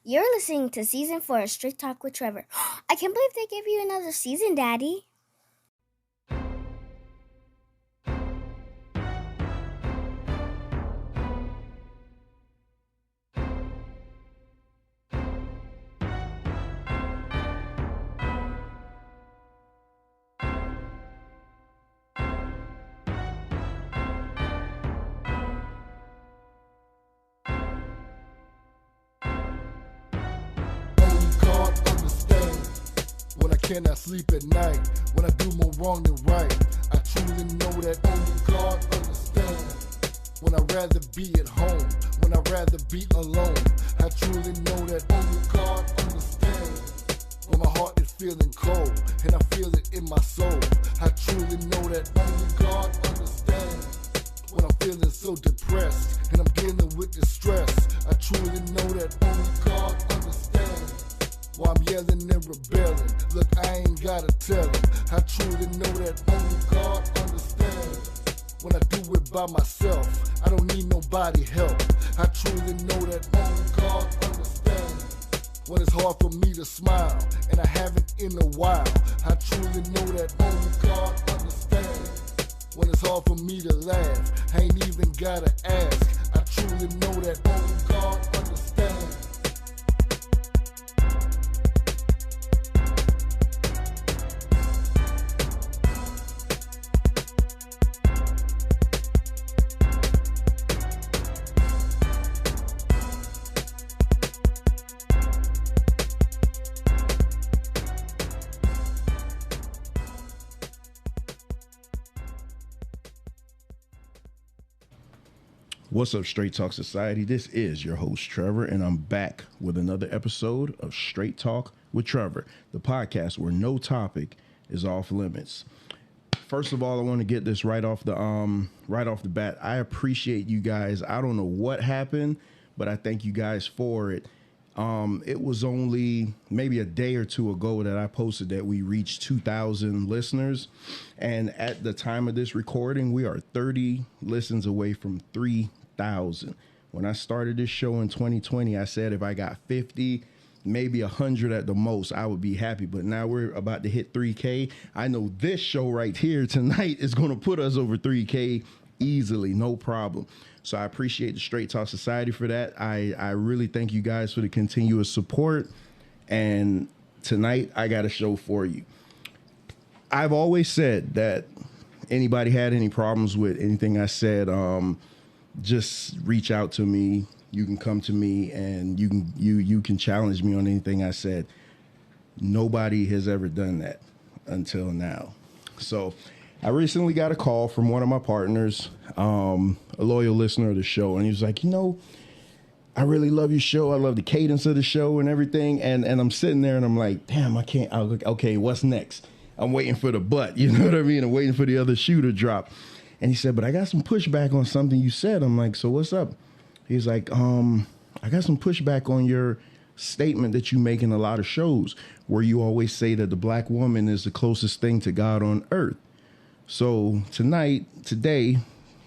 You're listening to Season 4 of Straight Talk with Trevor. I can't believe they gave you another season, Daddy. When I cannot sleep at night, when I do more wrong than right, I truly know that only God understands. When I'd rather be at home, when I'd rather be alone, I truly know that only God understands. When my heart is feeling cold, and I feel it in my soul, I truly know that only God understands. When I'm feeling so depressed, and I'm dealing with distress, I truly know that only God understands. While I'm yelling and rebelling, look, I ain't gotta tell him. I truly know that only God understands. When I do it by myself, I don't need nobody help. I truly know that only God understands. When it's hard for me to smile, and I haven't in a while, I truly know that only God understands. When it's hard for me to laugh, I ain't even gotta ask. I truly know that only God understands. What's up, Straight Talk Society? This is your host, Trevor, and I'm back with another episode of Straight Talk with Trevor, the podcast where no topic is off limits. First of all, I want to get this right off the bat. I appreciate you guys. I don't know what happened, but I thank you guys for it. It was only maybe a day or two ago that I posted that we reached 2,000 listeners. And at the time of this recording, we are 30 listens away from 3,000. When I started this show in 2020, I said if I got 50, maybe 100 at the most, I would be happy. But now we're about to hit 3K. I know this show right here tonight is going to put us over 3K easily, no problem. So I appreciate the Straight Talk Society for that. I really thank you guys for the continuous support. And tonight I got a show for you. I've always said that anybody had any problems with anything I said, just reach out to me. You can come to me and you can challenge me on anything I said. Nobody has ever done that until now. So I recently got a call from one of my partners, a loyal listener of the show, and he was like, I really love your show. I love the cadence of the show and everything. And I'm sitting there and I'm like, damn, I can't. Okay, what's next? I'm waiting for the butt. You know what I mean? I'm waiting for the other shoe to drop. And he said, but I got some pushback on something you said. I'm like, so what's up? He's like, I got some pushback on your statement that you make in a lot of shows where you always say that the black woman is the closest thing to God on earth. So today,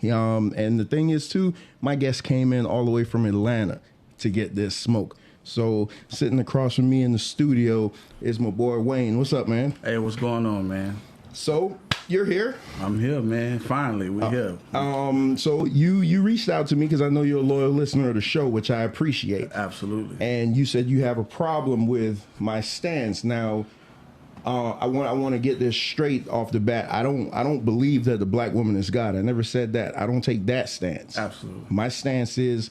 and the thing is too, my guest came in all the way from Atlanta to get this smoke. So sitting across from me in the studio is my boy Wayne. What's up, man? Hey, what's going on, man? So you're here. I'm here, man. Finally, we're here. So you reached out to me because I know you're a loyal listener of the show, which I appreciate. Absolutely. And you said you have a problem with my stance. Now, I want to get this straight off the bat. I don't believe that the black woman is God. I never said that. I don't take that stance. Absolutely. My stance is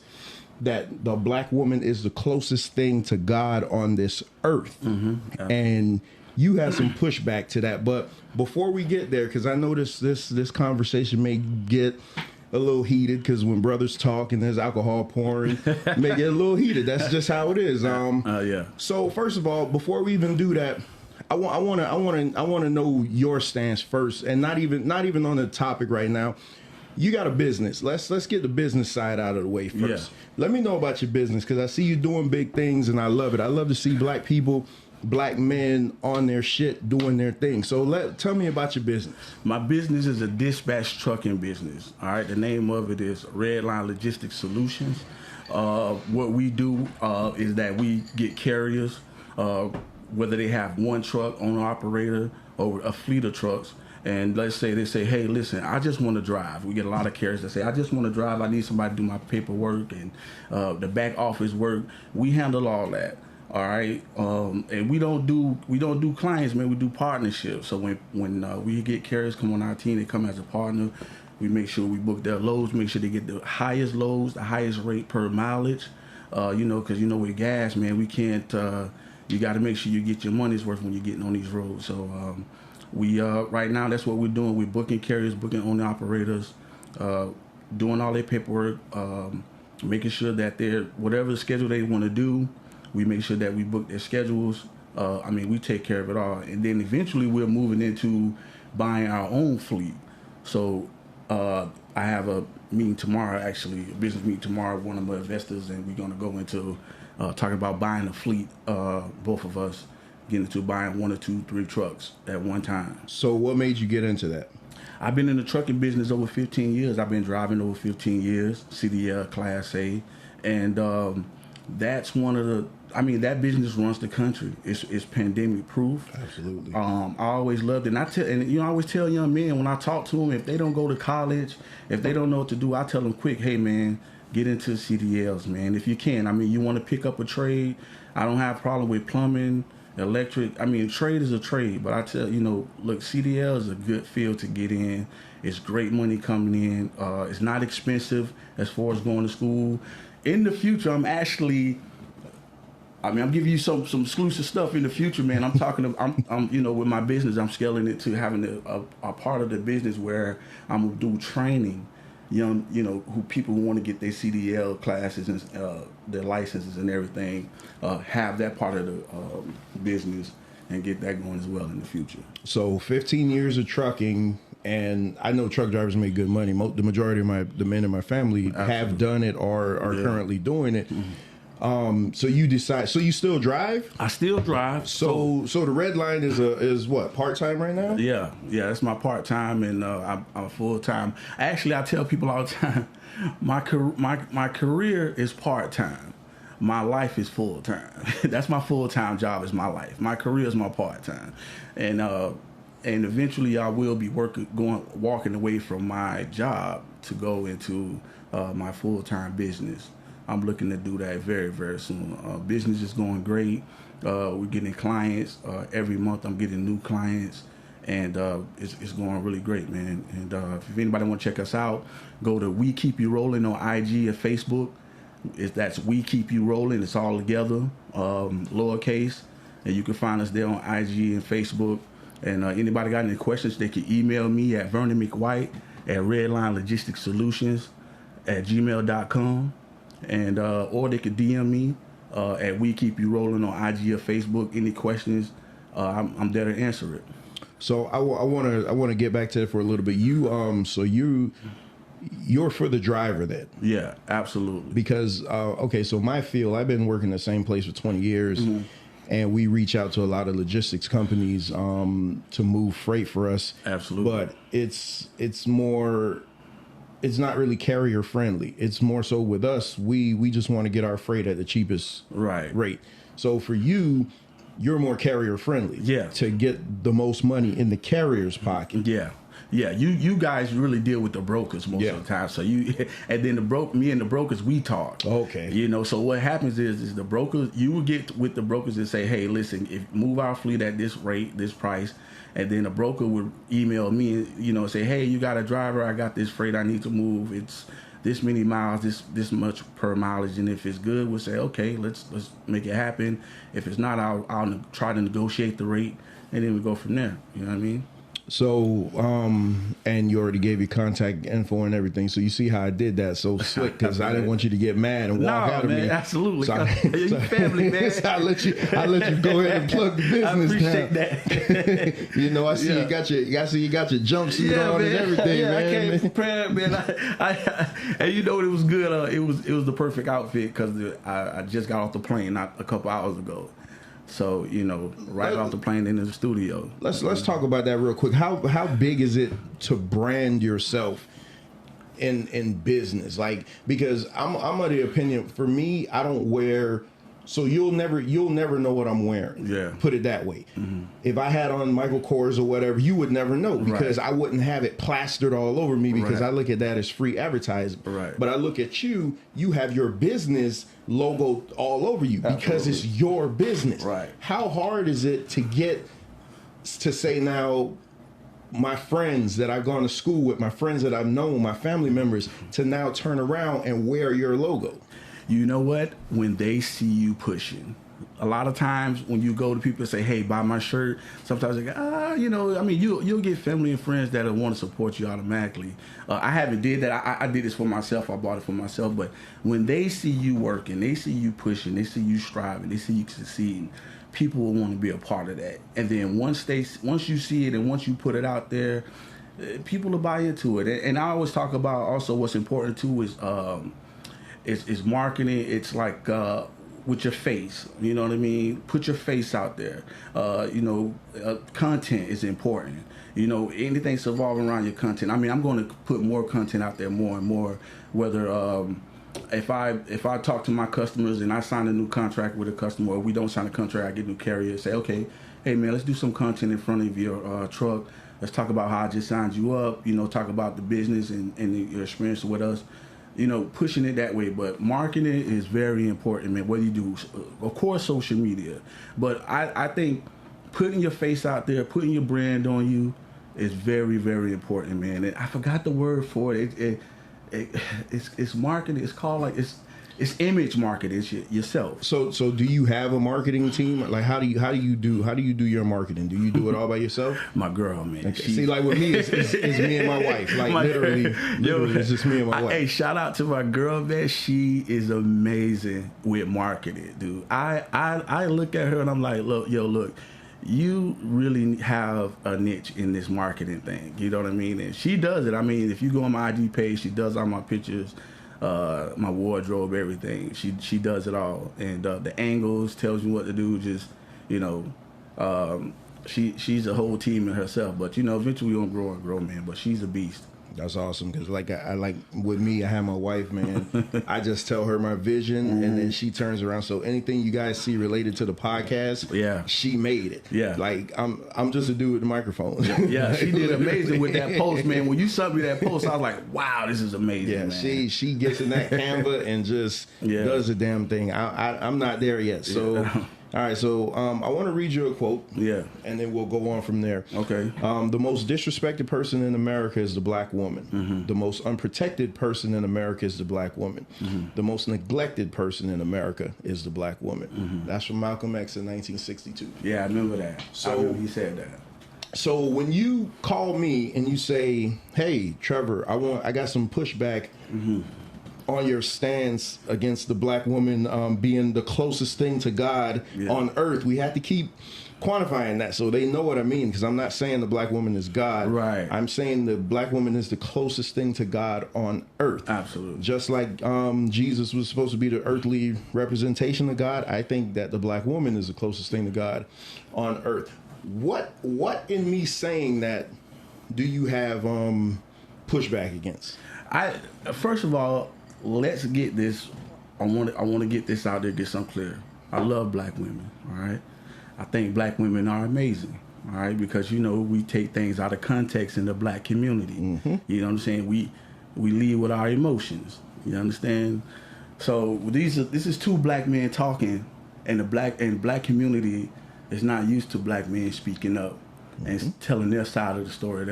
that the black woman is the closest thing to God on this earth. Mm-hmm. And you have some pushback to that. But before we get there, because I know this conversation may get a little heated, because when brothers talk and there's alcohol pouring, it may get a little heated. That's just how it is. Yeah. So first of all, before we even do that, I want to know your stance first, and not even on the topic right now. You got a business. Let's get the business side out of the way first. Yeah. Let me know about your business, because I see you doing big things, and I love it. I love to see black people, black men on their shit doing their thing. So tell me about your business. My business is a dispatch trucking business. All right. The name of it is Red Line Logistics Solutions. What we do is that we get carriers, whether they have one truck, owner operator, or a fleet of trucks. And let's say they say, hey, listen, I just want to drive. We get a lot of carriers that say, I just want to drive. I need somebody to do my paperwork and the back office work. We handle all that. All right, and we don't do clients, man. We do partnerships. So when we get carriers come on our team, they come as a partner. We make sure we book their loads, make sure they get the highest loads, the highest rate per mileage. Because with gas, man, we can't. You got to make sure you get your money's worth when you're getting on these roads. So we right now, that's what we're doing. We're booking carriers, booking owner operators, doing all their paperwork, making sure that they're whatever schedule they want to do. We make sure that we book their schedules. We take care of it all. And then eventually we're moving into buying our own fleet. So I have a meeting tomorrow, actually, a business meeting tomorrow with one of my investors, and we're going to go into talking about buying a fleet, both of us, getting into buying 1 or 2, 3 trucks at one time. So what made you get into that? I've been in the trucking business over 15 years. I've been driving over 15 years, CDL, Class A. And that's one of the, that business runs the country. It's pandemic proof. Absolutely. I always loved it. And I always tell young men when I talk to them, if they don't go to college, if they don't know what to do, I tell them quick, hey man, get into CDLs, man. If you can, you want to pick up a trade. I don't have a problem with plumbing, electric. Trade is a trade, but I tell look, CDL is a good field to get in. It's great money coming in. It's not expensive as far as going to school. In the future, I'm giving you some exclusive stuff in the future, man. I'm with my business, I'm scaling it to having a part of the business where I'm gonna do training, people who want to get their CDL classes and their licenses and everything, have that part of the business and get that going as well in the future. So 15 years of trucking. And I know truck drivers make good money. The majority of the men in my family have done it or are currently doing it. Mm-hmm. So you decide. So you still drive? I still drive. So the red line is what, part-time right now? Yeah, that's my part-time, and I'm full-time. Actually, I tell people all the time, my career is part-time. My life is full-time. That's my full-time job is my life. My career is my part-time, and eventually I will be walking away from my job to go into my full-time business. I'm looking to do that very, very soon. Business is going great. We're getting clients. Every month I'm getting new clients, and it's going really great, man. And if anybody want to check us out, go to We Keep You Rolling on IG or Facebook. That's We Keep You Rolling. It's all together, lowercase. And you can find us there on IG and Facebook. And anybody got any questions, they can email me at VernonMcWhite@RedlineLogisticsSolutions@gmail.com. And or they could DM me at We Keep You Rolling on IG or Facebook. Any questions, I'm there to answer it. So I want to get back to that for a little bit. You're for the driver then? Yeah, absolutely. Because so my field, I've been working the same place for 20 years. Mm-hmm. And we reach out to a lot of logistics companies to move freight for us. Absolutely. But it's not really carrier friendly. It's more so with us, we just want to get our freight at the cheapest rate. So for you, you're more carrier friendly. Yeah. To get the most money in the carrier's pocket. Yeah. Yeah, you guys really deal with the brokers most of the time. So me and the brokers, we talk. Okay. So what happens is the brokers, you will get with the brokers and say, hey, listen, move our fleet at this rate, this price, and then the broker would email me, and say, hey, you got a driver, I got this freight I need to move. It's this many miles, this much per mileage, and if it's good, we'll say, okay, let's make it happen. If it's not, I'll try to negotiate the rate, and then we go from there. You know what I mean? So, and you already gave your contact info and everything. So you see how I did that so slick because I didn't want you to get mad and walk out of me. Absolutely. So you family, man. So I let you go ahead and plug the business. I appreciate that. I see you got your jumpsuit on and everything, man. I came prepared, man. And it was good. It was the perfect outfit because I just got off the plane not a couple hours ago. So, right off the plane into the studio. Let's talk about that real quick. How big is it to brand yourself in business? Like, because I'm of the opinion, for me, I don't wear. So you'll never know what I'm wearing. Yeah. Put it that way. If I had on Michael Kors or whatever, you would never know, because I wouldn't have it plastered all over me, because I look at that as free advertising. Right. But I look at you have your business logo all over you, because it's your business. Right. How hard is it to get to say, now, my friends that I've gone to school with, my friends that I've known, my family members, to now turn around and wear your logo? You know what? When they see you pushing, a lot of times when you go to people and say, "Hey, buy my shirt," sometimes they go, you'll get family and friends that will want to support you automatically. I haven't did that. I did this for myself. I bought it for myself. But when they see you working, they see you pushing, they see you striving, they see you succeeding, people will want to be a part of that. And then once you see it and once you put it out there, people will buy into it. And I always talk about also what's important too is marketing. It's like with your face, you know what I mean? Put your face out there. Content is important. Anything's revolving around your content. I mean, I'm going to put more content out there more and more, whether if I talk to my customers and I sign a new contract with a customer, or we don't sign a contract, I get a new carrier, say, okay, hey man, let's do some content in front of your truck. Let's talk about how I just signed you up, talk about the business and your experience with us. Pushing it that way. But marketing is very important, man. What do you do? Of course, social media. But I think putting your face out there, putting your brand on you is very, very important, man. And I forgot the word for it. It's marketing. It's called it's image marketing. It's yourself. So do you have a marketing team? Like, how do you do your marketing? Do you do it all by yourself? My girl, man. Okay. See, like with me, it's me and my wife. Like literally, it's just me and my wife. Hey, shout out to my girl, man. She is amazing with marketing, dude. I look at her and I'm like, look, you really have a niche in this marketing thing. You know what I mean? And she does it. I mean, if you go on my IG page, she does all my pictures. My wardrobe, everything. She does it all, and the angles tells you what to do. Just she's a whole team in herself. But eventually we're gonna grow, man. But she's a beast. That's awesome, because I like with me, I have my wife, man. I just tell her my vision, and then she turns around. So anything you guys see related to the podcast, she made it. Yeah, like I'm just a dude with the microphone. Yeah, she did amazing with that post, man. When you sent me that post, I was like, wow, this is amazing. Yeah, man. She gets in that Canva and just does the damn thing. I'm not there yet, so. All right, so I want to read you a quote. Yeah. And then we'll go on from there. Okay. The most disrespected person in America is the black woman. Mm-hmm. The most unprotected person in America is the black woman. Mm-hmm. The most neglected person in America is the black woman. Mm-hmm. That's from Malcolm X in 1962. Yeah, I remember that. I remember he said that. So when you call me and you say, hey, Trevor, I got some pushback on your stance against the black woman being the closest thing to God on earth, we have to keep quantifying that so they know what I mean, because I'm not saying the black woman is God. Right. I'm saying the black woman is the closest thing to God on earth. Absolutely. Just like Jesus was supposed to be the earthly representation of God, I think that the black woman is the closest thing to God on earth. What in me saying that do you have pushback against? First of all, let's get this. I want to get this out there, get something clear. I love black women. All right. I think black women are amazing. All right, because we take things out of context in the black community. Mm-hmm. You know what I'm saying? We lead with our emotions. You understand? So this is two black men talking, and the black community is not used to black men speaking up and telling their side of the story.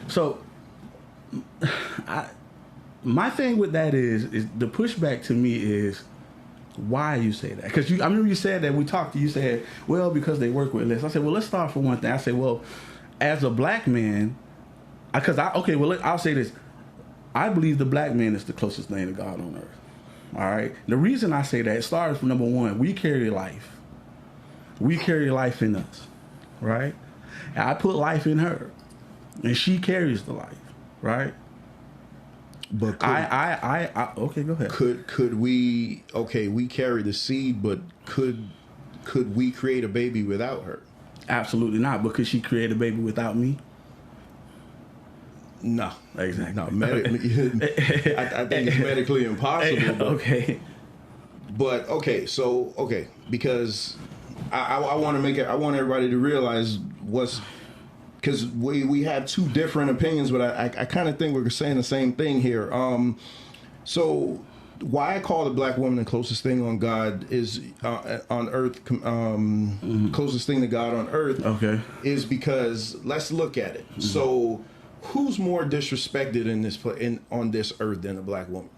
So my thing with that is the pushback to me is why you say that. Because I remember you said that we talked to you, said, well, because they work with less. I said, well, let's start for one thing. I said, well, as a black man, I'll say this. I believe the black man is the closest thing to God on earth. All right? The reason I say that, it starts from number one, we carry life. We carry life in us, right? And I put life in her, and she carries the life, right? But okay, go ahead. Could we? Okay, we carry the seed, but could we create a baby without her? Absolutely not. But could she create a baby without me? No, Exactly. no. I think it's medically impossible. But, Okay. but because I want to make it. I want everybody to realize because we have two different opinions, but I kind of think we're saying the same thing here. So why I call the black woman the closest thing on God is on earth, closest thing to God on earth. Okay. Is because let's look at it. Mm-hmm. So who's more disrespected on this earth than a black woman?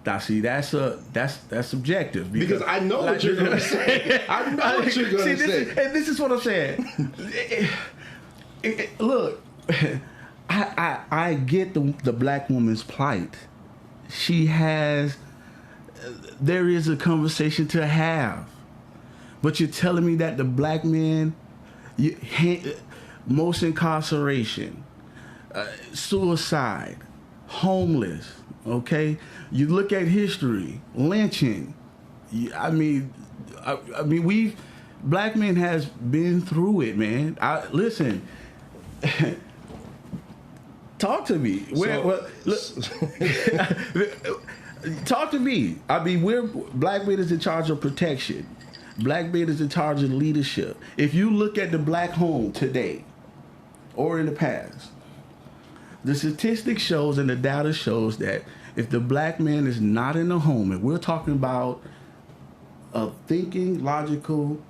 Now, see, that's subjective. Because I know what you're going to say. I know what you're going to say. And this is what I'm saying. Look, I get the black woman's plight. There is a conversation to have. But you're telling me that the black man, most incarceration, suicide, homeless, okay? You look at history, lynching. Black men has been through it, man. Listen, talk to me. Talk to me. Black men is in charge of protection. Black men is in charge of leadership. If you look at the black home today or in the past, the statistics shows and the data shows that if the black man is not in the home, and we're talking about a thinking, logical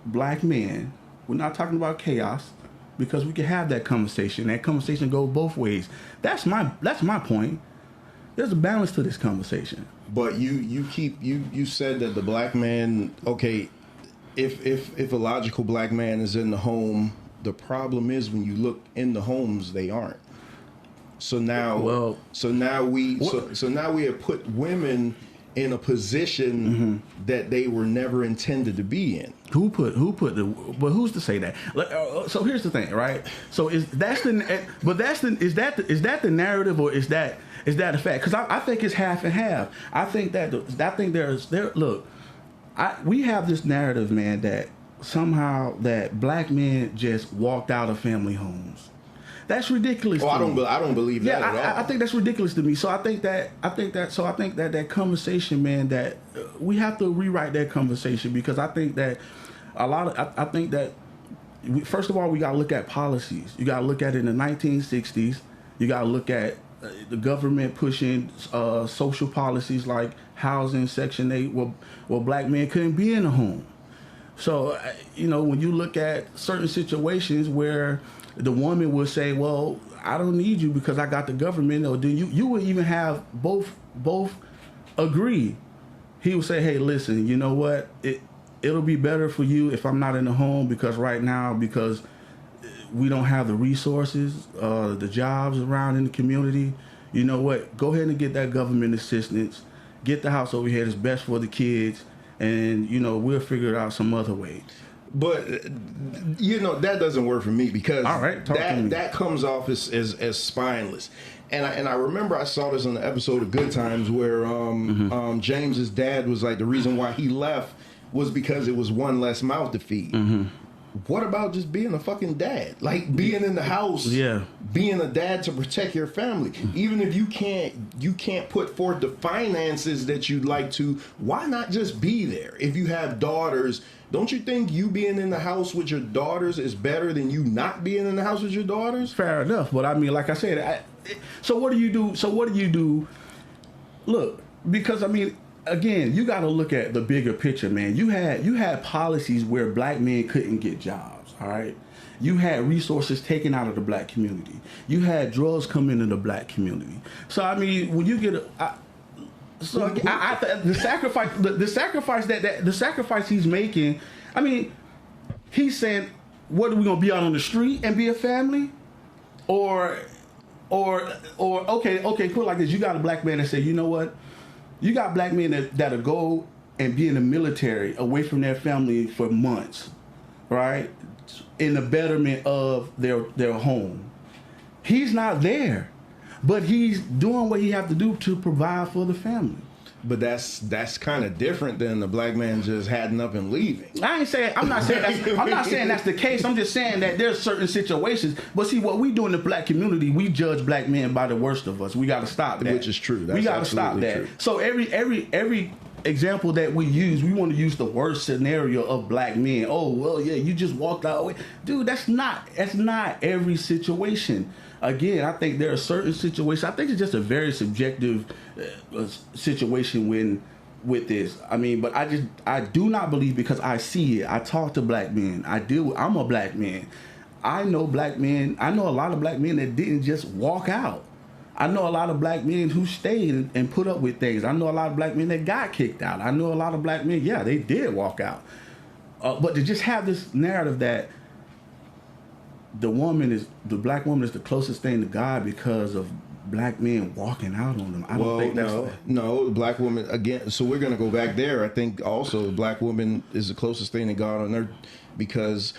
black man, we're not talking about chaos, because we can have that conversation. That conversation goes both ways. That's my point. There's a balance to this conversation. But you said that the black man, okay, if a logical black man is in the home, the problem is when you look in the homes, they aren't. So now we have put women in a position that they were never intended to be in. Who's to say that? So here's the thing, right? So is that the narrative, or is that a fact? Because I think it's half and half. We have this narrative, man, that somehow that black men just walked out of family homes. That's ridiculous. I don't believe that at all. I think that's ridiculous to me. So I think that conversation, man, that we have to rewrite that conversation, because I think that first of all, we got to look at policies. You got to look at it in the 1960s. You got to look at the government pushing social policies like housing, Section 8, where black men couldn't be in a home. So, when you look at certain situations where the woman would say, well, I don't need you because I got the government, or do you would even have both agree. He would say, hey, listen, you know what? It'll be better for you if I'm not in the home, because we don't have the resources, the jobs around in the community. You know what? Go ahead and get that government assistance. Get the house over here that's best for the kids, and, we'll figure it out some other way. But that doesn't work for me, because that comes off as spineless. And I remember I saw this on the episode of Good Times where James's dad was like, the reason why he left was because it was one less mouth to feed. Mm-hmm. What about just being a fucking dad? Like being in the house, being a dad to protect your family. Even if you can't put forth the finances that you'd like to, why not just be there? If you have daughters, don't you think you being in the house with your daughters is better than you not being in the house with your daughters? Fair enough. But I mean, like I said, so what do you do? Look, because I mean, again, you got to look at the bigger picture, man. You had policies where black men couldn't get jobs, all right? You had resources taken out of the black community. You had drugs come into the black community. So, I mean, when you get the sacrifice he's making, I mean, he's saying, what, are we going to be out on the street and be a family? Or okay, put it like this. You got a black man that say, you know what? You got black men that'll go and be in the military away from their family for months, right? In the betterment of their home. He's not there, but he's doing what he have to do to provide for the family. But that's kind of different than the black man just hatting up and leaving. I'm not saying that's the case. I'm just saying that there's certain situations. But see, what we do in the black community, we judge black men by the worst of us. We got to stop that. Which is true. That's we got to stop that. True. So every example that we use, we want to use the worst scenario of black men. Oh, well, yeah, you just walked out away. Dude, that's not every situation. Again, I think there are certain situations. I think it's just a very subjective situation with this. I mean, but I do not believe, because I see it. I talk to black men. I'm a black man. I know black men. I know a lot of black men that didn't just walk out. I know a lot of black men who stayed and put up with things. I know a lot of black men that got kicked out. I know a lot of black men, yeah, they did walk out. But to just have this narrative that the black woman is the closest thing to God because of black men walking out on them. I don't think that's no. The black woman, again. So we're gonna go back there. I think also the black woman is the closest thing to God on earth, because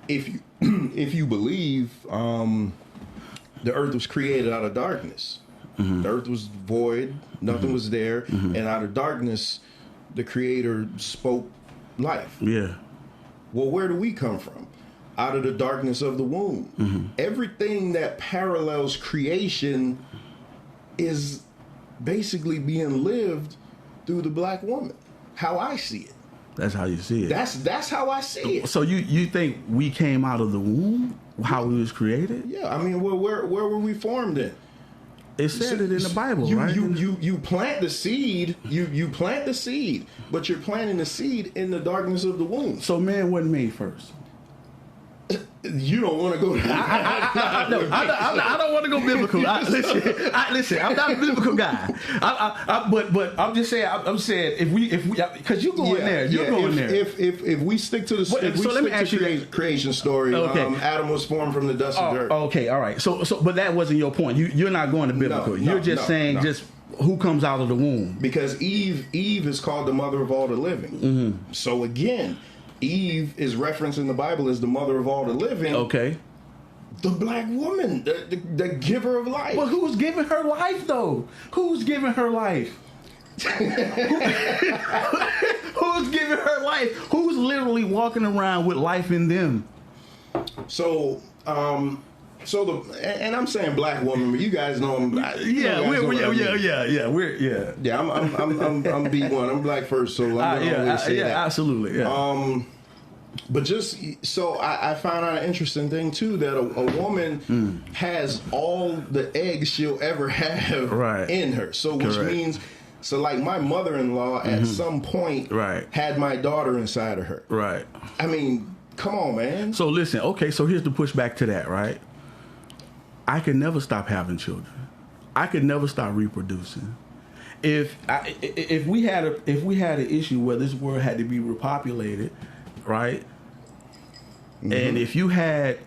if you believe the earth was created out of darkness, the earth was void, nothing was there, and out of darkness, the Creator spoke life. Yeah. Well, where do we come from? Out of the darkness of the womb. Everything that parallels creation is basically being lived through the black woman. How I see it. That's how you see it. That's how I see it. So you think we came out of the womb, how we was created? Yeah, I mean, where were we formed in? It said it in the Bible, right? You plant the seed. You plant the seed, but you're planting the seed in the darkness of the womb. So man wasn't made first. You don't want to go. I don't want to go biblical. Listen. I'm not a biblical guy. But I'm just saying. I'm saying if we because you go in there, you go in there. If we stick to let me ask you creation story. Okay. Adam was formed from the dust of dirt. Okay, all right. So but that wasn't your point. You're not going to biblical. You're just saying just who comes out of the womb. Because Eve is called the mother of all the living. So again, Eve is referenced in the Bible as the mother of all the living. Okay. The black woman, the giver of life. But who's giving her life, though? Who's giving her life? Who's giving her life? Who's literally walking around with life in them? So I'm saying black woman, but you guys know I'm. Yeah, we're I'm B1. I'm black first, so I'm gonna always say that. Absolutely. Yeah. But just so I found out an interesting thing too, that a woman has all the eggs she'll ever have in her. So which means, so like my mother-in-law at some point had my daughter inside of her. Right. I mean, come on, man. So listen, okay. So here's the pushback to that, right? I could never stop having children. I could never stop reproducing. If we had an issue where this world had to be repopulated, right? And if you had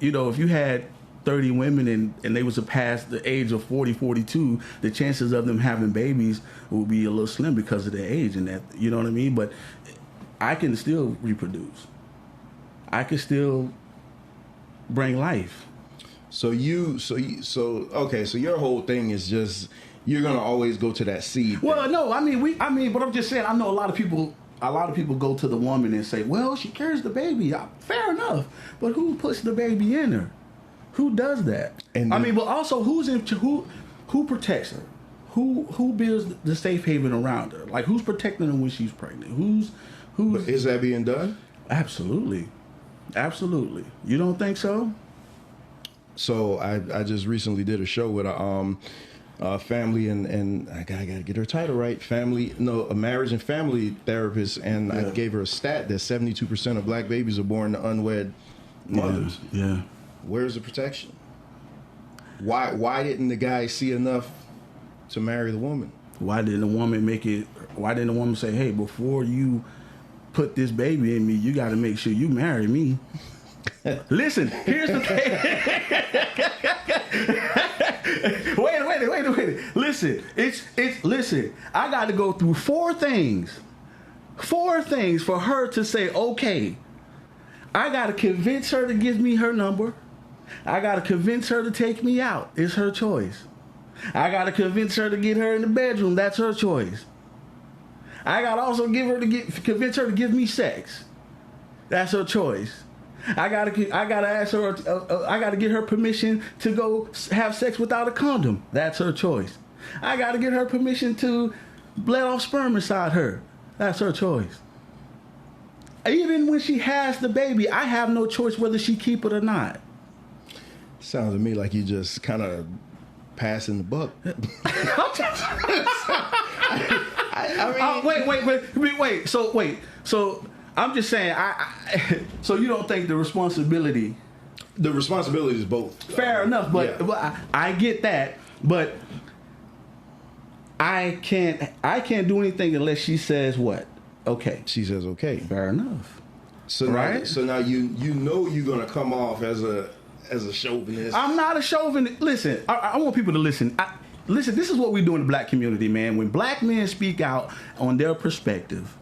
30 women and they was past the age of 40, 42, the chances of them having babies would be a little slim because of their age and that, you know what I mean? But I can still reproduce. I can still bring life. So your whole thing is just you're gonna always go to that seed. Well, thing. No, but I'm just saying I know a lot of people go to the woman and say, well, she carries the baby. Fair enough, but who puts the baby in her? Who does that? But also who protects her? Who builds the safe haven around her? Like who's protecting her when she's pregnant? But is that being done? Absolutely. You don't think so? So I just recently did a show with a family and I gotta get her title right. A marriage and family therapist, and I gave her a stat that 72% of black babies are born to unwed mothers. Yeah. Where's the protection? Why didn't the guy see enough to marry the woman? Why didn't the woman say, hey, before you put this baby in me, you got to make sure you marry me? Listen, here's the thing. Wait. Listen, I got to go through four things for her to say, okay. I got to convince her to give me her number. I got to convince her to take me out. It's her choice. I got to convince her to get her in the bedroom. That's her choice. I gotta also convince her to give me sex. That's her choice. I gotta ask her. I gotta get her permission to go have sex without a condom. That's her choice. I gotta get her permission to let off sperm inside her. That's her choice. Even when she has the baby, I have no choice whether she keep it or not. Sounds to me like you just kind of passing the buck. Wait. So I'm just saying. So you don't think the responsibility? The responsibility is both. Fair enough, but I get that. But I can't do anything unless she says what? Okay. She says okay. Fair enough. So right. So now you know you're gonna come off as a chauvinist. I'm not a chauvinist. Listen, I want people to listen. Listen, this is what we do in the black community, man. When black men speak out on their perspective,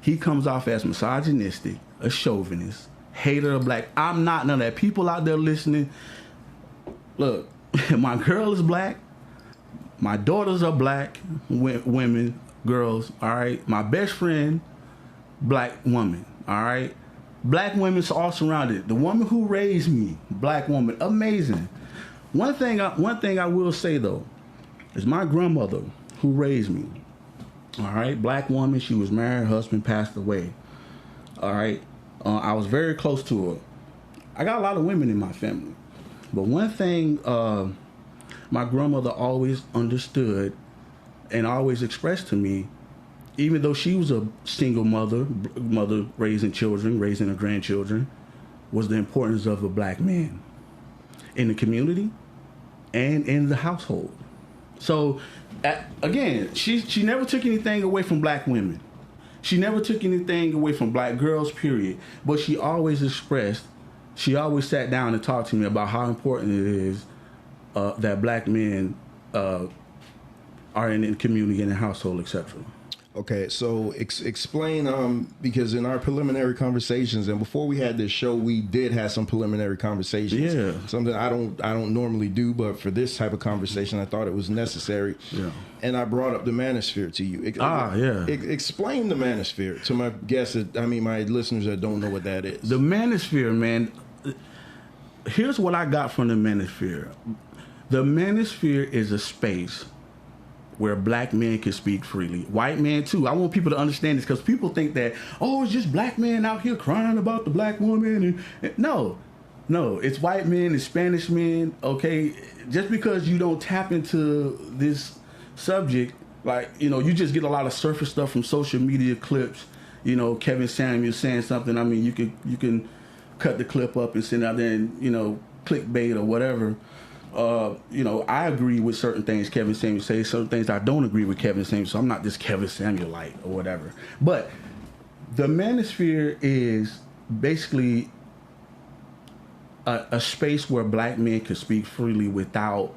he comes off as misogynistic, a chauvinist, hater of black. I'm not none of that. People out there listening, look, my girl is black. My daughters are black women, girls, all right? My best friend, black woman, all right? Black women's all surrounded. The woman who raised me, black woman, amazing. One thing I will say, though, is my grandmother who raised me, all right? Black woman, she was married, her husband passed away, all right? I was very close to her. I got a lot of women in my family. But one thing my grandmother always understood and always expressed to me, even though she was a single mother raising children, raising her grandchildren, was the importance of a black man in the community and in the household. So, again, she never took anything away from black women. She never took anything away from black girls, period. But she always sat down and talked to me about how important it is that black men are in the community and the household, etc. Okay, so explain, because in our preliminary conversations, and before we had this show, we did have some preliminary conversations. Yeah. Something I don't normally do, but for this type of conversation, I thought it was necessary. Yeah. And I brought up the manosphere to you. Explain the manosphere to my guests, my listeners that don't know what that is. The manosphere, man, here's what I got from the manosphere. The manosphere is a space where black men can speak freely. White men, too. I want people to understand this because people think that, it's just black men out here crying about the black woman. And no, it's white men, it's Spanish men, okay? Just because you don't tap into this subject, you just get a lot of surface stuff from social media clips. Kevin Samuels saying something. I mean, you can cut the clip up and send it out there and, clickbait or whatever. I agree with certain things Kevin Samuel says, certain things I don't agree with Kevin Samuel, so I'm not this Kevin Samuelite or whatever. But the manosphere is basically a space where black men can speak freely without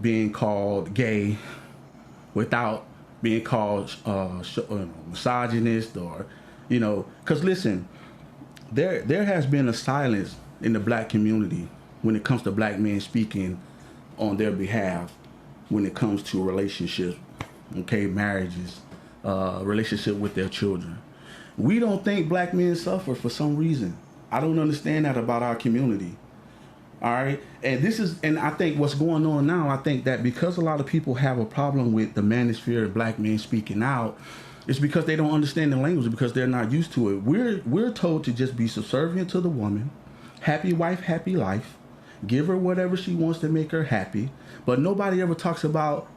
being called gay, without being called misogynist or, because listen, there has been a silence in the black community when it comes to black men speaking on their behalf, when it comes to relationships, marriages, relationship with their children. We don't think black men suffer for some reason. I don't understand that about our community. All right? And I think what's going on now, I think that because a lot of people have a problem with the manosphere of black men speaking out, it's because they don't understand the language, because they're not used to it. We're told to just be subservient to the woman, happy wife, happy life, give her whatever she wants to make her happy, but nobody ever talks about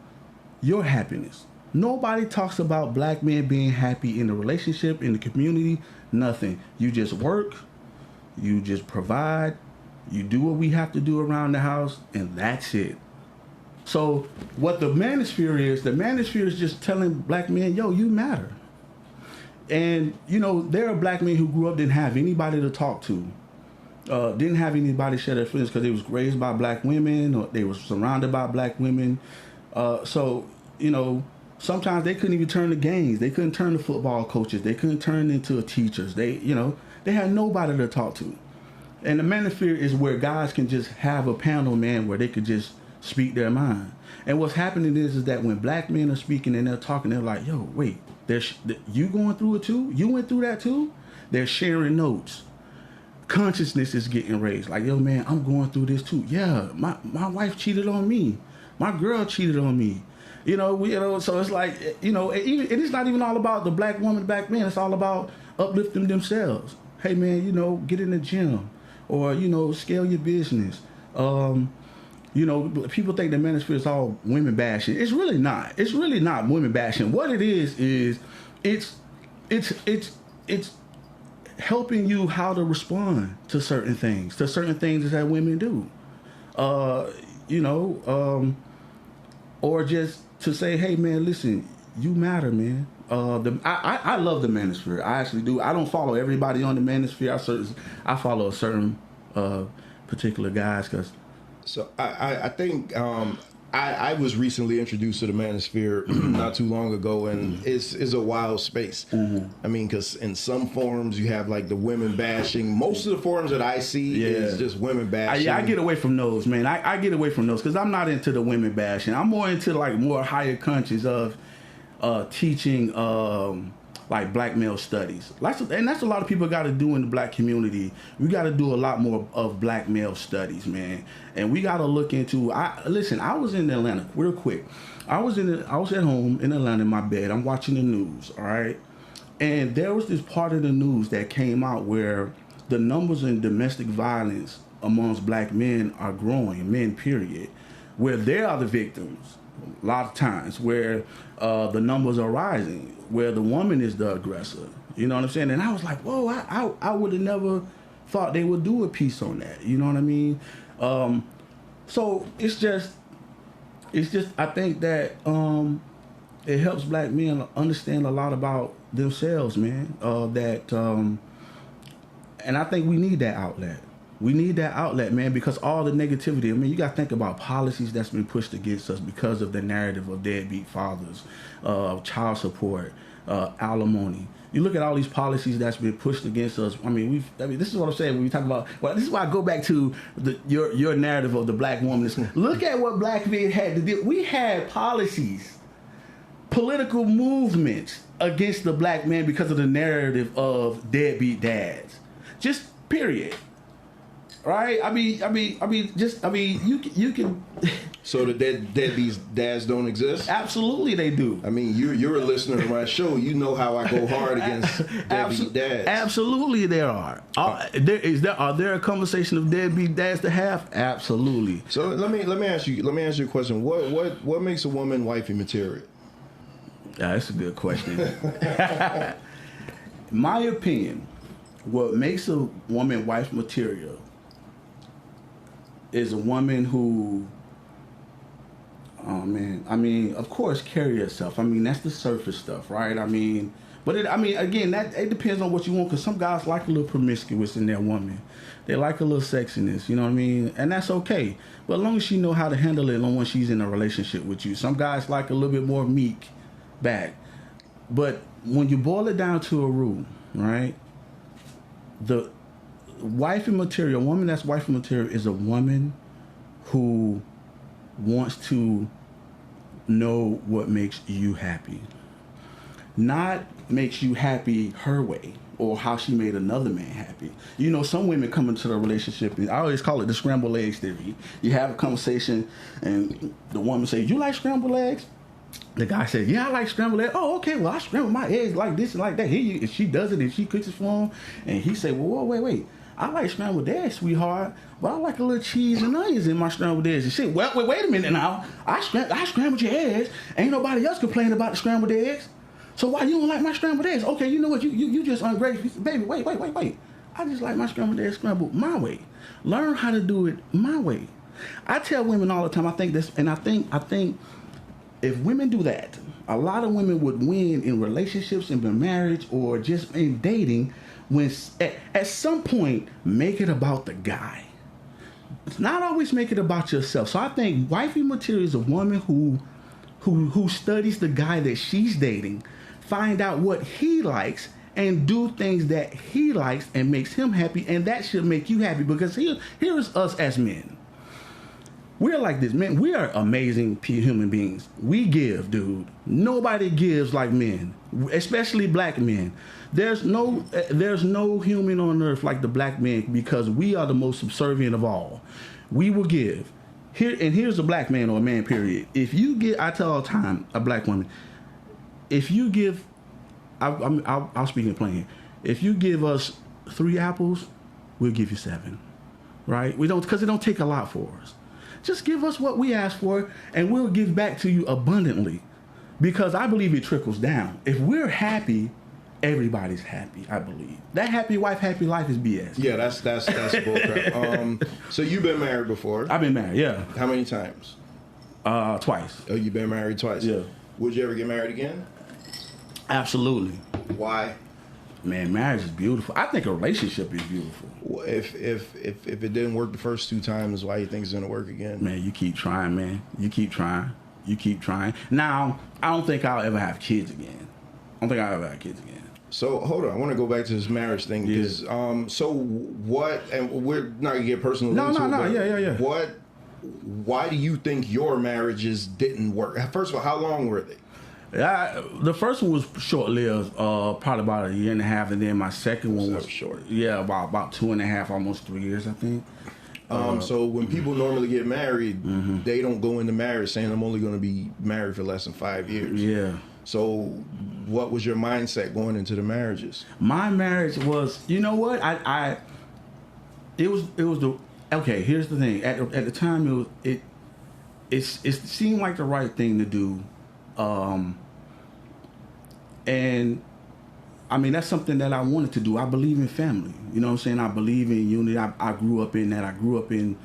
your happiness. Nobody talks about black men being happy in the relationship, in the community, nothing. You just work, you just provide, you do what we have to do around the house, and that's it. So what the manosphere is just telling black men, yo, you matter. And, there are black men who grew up, didn't have anybody to talk to. Didn't have anybody share their feelings because they was raised by black women or they were surrounded by black women. So, sometimes they couldn't even turn to games. They couldn't turn to football coaches. They couldn't turn into teachers. They had nobody to talk to. And the manosphere is where guys can just have a panel, man, where they could just speak their mind. And what's happening is that when black men are speaking and they're talking, they're like, yo, wait, You going through it too? You went through that too? They're sharing notes. Consciousness is getting raised. Like, yo, man, I'm going through this too. Yeah, my wife cheated on me. My girl cheated on me. So it's like, it is not even all about the black woman, black man. It's all about uplifting themselves. Hey, man, get in the gym or, scale your business. People think the manosphere is all women bashing. It's really not. It's really not women bashing. What it is it's helping you how to respond to certain things that women do. Or just to say, hey, man, listen, you matter, man. I love the manosphere. I actually do. I don't follow everybody on the manosphere. I follow a certain particular guys because. So I think I was recently introduced to the manosphere not too long ago, and it's a wild space. Mm-hmm. I mean, because in some forums you have like the women bashing. Most of the forums that I see is just women bashing. I get away from those, man. I get away from those because I'm not into the women bashing. I'm more into like more higher conscious of teaching like black male studies. And that's a lot of people got to do in the black community. We got to do a lot more of black male studies, man. And we got to look into. I was in Atlanta real quick. I was at home in Atlanta in my bed. I'm watching the news, all right? And there was this part of the news that came out where the numbers in domestic violence amongst black men are growing, men period, where they are the victims a lot of times, where the numbers are rising, where the woman is the aggressor. You know what I'm saying? And I was like, whoa, I would have never thought they would do a piece on that. You know what I mean? So it's just I think that it helps black men understand a lot about themselves, man. And I think we need that outlet. We need that outlet, man, because all the negativity, I mean, you got to think about policies that's been pushed against us because of the narrative of deadbeat fathers, child support, alimony. You look at all these policies that's been pushed against us. I mean, this is what I'm saying when we talk about, well, this is why I go back to your narrative of the black woman. Look at what black men had to do. We had policies, political movements against the black man because of the narrative of deadbeat dads. Just period. Right? I mean, you can. So the deadbeat dads don't exist? Absolutely, they do. I mean, you're a listener to my show. You know how I go hard against deadbeat dads. Absolutely, there are. Are there a conversation of deadbeat dads to have? Absolutely. So let me ask you a question. What makes a woman wifey material? That's a good question. My opinion, what makes a woman wife material is a woman who, of course, carry herself. I mean, that's the surface stuff, right? I mean, but again, that it depends on what you want, because some guys like a little promiscuous in their woman. They like a little sexiness, you know what I mean? And that's okay. But as long as she know how to handle it when she's in a relationship with you. Some guys like a little bit more meek back. But when you boil it down to a rule, right? The wifey material, a woman that's wifey material is a woman who wants to know what makes you happy. Not makes you happy her way or how she made another man happy. You know, some women come into a relationship, and I always call it the scrambled eggs theory. You have a conversation and the woman says, "You like scrambled eggs?" The guy says, "Yeah, I like scrambled eggs." "Oh, okay, well, I scramble my eggs like this and like that." If she does it and she cooks it for him, and he say, "Well, wait. I like scrambled eggs, sweetheart, but I like a little cheese and onions in my scrambled eggs." And she said, "Well, wait a minute now. I scrambled your eggs. Ain't nobody else complaining about the scrambled eggs. So why you don't like my scrambled eggs?" "Okay, you know what? You just ungrateful." "Baby, wait. I just like my scrambled eggs scrambled my way. Learn how to do it my way." I tell women all the time, I think if women do that, a lot of women would win in relationships and in marriage or just in dating when at some point make it about the guy. It's not always make it about yourself. So I think wifey material is a woman who studies the guy that she's dating, find out what he likes, and do things that he likes and makes him happy, and that should make you happy, because here is us as men. we're like this, man. We are amazing human beings. We give, dude. Nobody gives like men, especially black men. There's no human on earth like the black man because we are the most subservient of all. We will give. Here's a black man or a man, period. If you get, I tell all the time, a black woman, if you give, I'll speak in plain here. If you give us 3 apples, we'll give you 7, right? We don't, because it don't take a lot for us. Just give us what we ask for, and we'll give back to you abundantly. Because I believe it trickles down. If we're happy, everybody's happy, I believe. That happy wife, happy life is BS. Yeah, that's bullcrap. So you've been married before? I've been married, yeah. How many times? Twice. Oh, you've been married twice? Yeah. Would you ever get married again? Absolutely. Why? Man, marriage is beautiful. I think a relationship is beautiful. Well, if it didn't work the first 2 times, why do you think it's gonna work again? Man, you keep trying, man. You keep trying. You keep trying. Now, I don't think I'll ever have kids again. So hold on, I want to go back to this marriage thing because so what? And we're not gonna get personal. No. Yeah. Why do you think your marriages didn't work? First of all, how long were they? The first one was short-lived, probably about 1.5 years, and then my second one was short. Yeah, about 2.5, almost 3 years, I think. So when people normally get married, they don't go into marriage saying I'm only going to be married for less than 5 years. Yeah. So what was your mindset going into the marriages? My marriage was, you know what? It was the okay. Here's the thing. At the time, it seemed like the right thing to do. And I mean, that's something that I wanted to do. I believe in family. You know what I'm saying? I believe in unity. I grew up in that. I grew up in,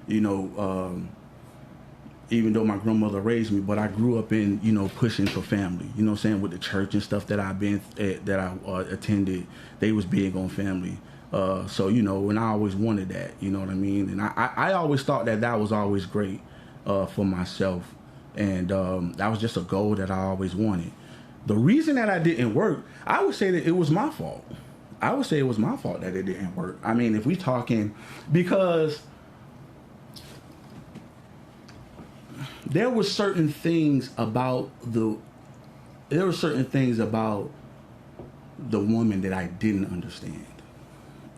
even though my grandmother raised me, but I grew up in, pushing for family. You know what I'm saying? With the church and stuff that I attended, they was big on family. So, and I always wanted that, you know what I mean? And I always thought that was always great for myself. And that was just a goal that I always wanted. The reason that I didn't work, I would say that it was my fault. I would say it was my fault that it didn't work. I mean, if we talking, because there were certain things about the woman that I didn't understand,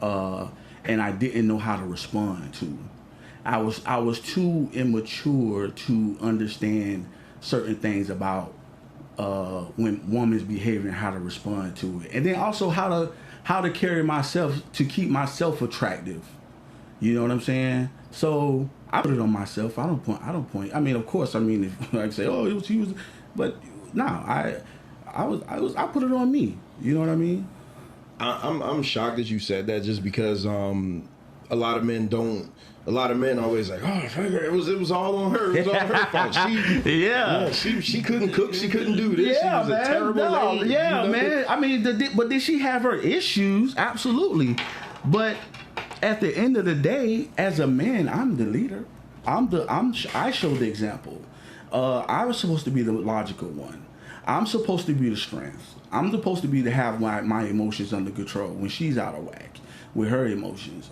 and I didn't know how to respond to. I was too immature to understand certain things about when woman's behavior and how to respond to it, and then also how to carry myself to keep myself attractive. You know what I'm saying? So I put it on myself. I don't point. I mean, of course. I mean, if I say, oh, he was, but no, I put it on me. You know what I mean? I'm shocked that you said that, just because a lot of men don't. A lot of men always like, oh, it was all on her. It was all her fault. She couldn't cook. She couldn't do this. Yeah, she was a terrible lady. Yeah, man. I mean, but did she have her issues? Absolutely. But at the end of the day, as a man, I'm the leader. I show the example. I was supposed to be the logical one. I'm supposed to be the strength. I'm supposed to be to have my emotions under control when she's out of whack with her emotions.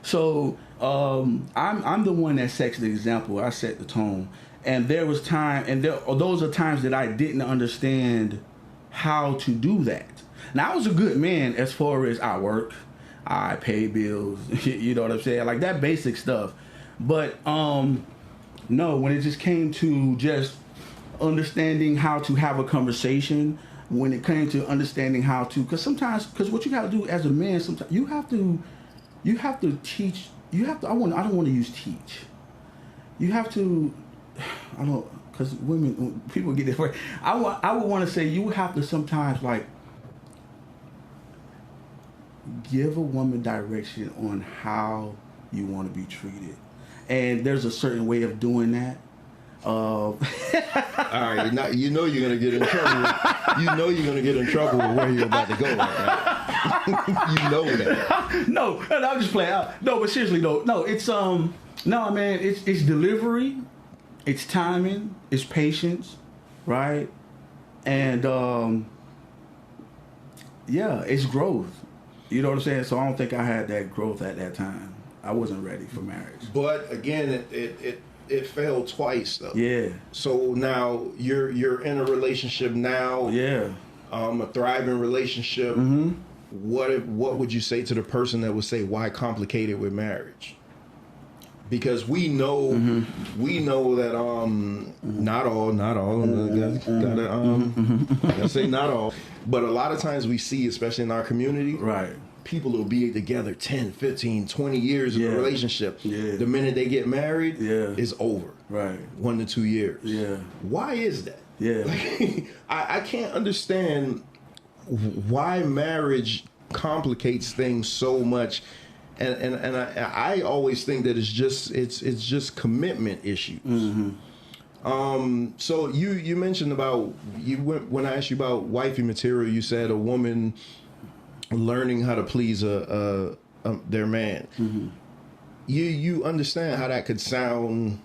So I'm the one that sets the example. I set the tone. And there was time, and those are times that I didn't understand how to do that. Now, I was a good man as far as I work, I pay bills, you know what I'm saying? Like that basic stuff. But no, when it just came to just understanding how to have a conversation, when it came to understanding how to, because what you got to do as a man, sometimes you have to teach. I don't want to use teach. You have to, because people get this way. I would want to say you have to sometimes like give a woman direction on how you want to be treated, and there's a certain way of doing that. All right, now you know you're gonna get in trouble. You know you're gonna get in trouble with where you're about to go. Right? You know that. No, I'm just playing out. No, but seriously though, no, it's no, man, it's delivery, it's timing, it's patience, right? And yeah, it's growth. You know what I'm saying? So I don't think I had that growth at that time. I wasn't ready for marriage. But again, it failed twice though. Yeah. So now you're in a relationship now. Yeah. A thriving relationship. Mm-hmm. What would you say to the person that would say why complicate it with marriage? Because we know that not all gotta say not all, but a lot of times we see, especially in our community, Right. people will be together 10, 15, 20 years in a relationship. Yeah. The minute they get married, it's over. Right. 1 to 2 years. Yeah. Why is that? Yeah. Like, I can't understand why marriage complicates things so much. And I always think that it's just commitment issues. Mm-hmm. So you mentioned about when I asked you about wifey material, you said a woman learning how to please their man. Mm-hmm. You understand how that could sound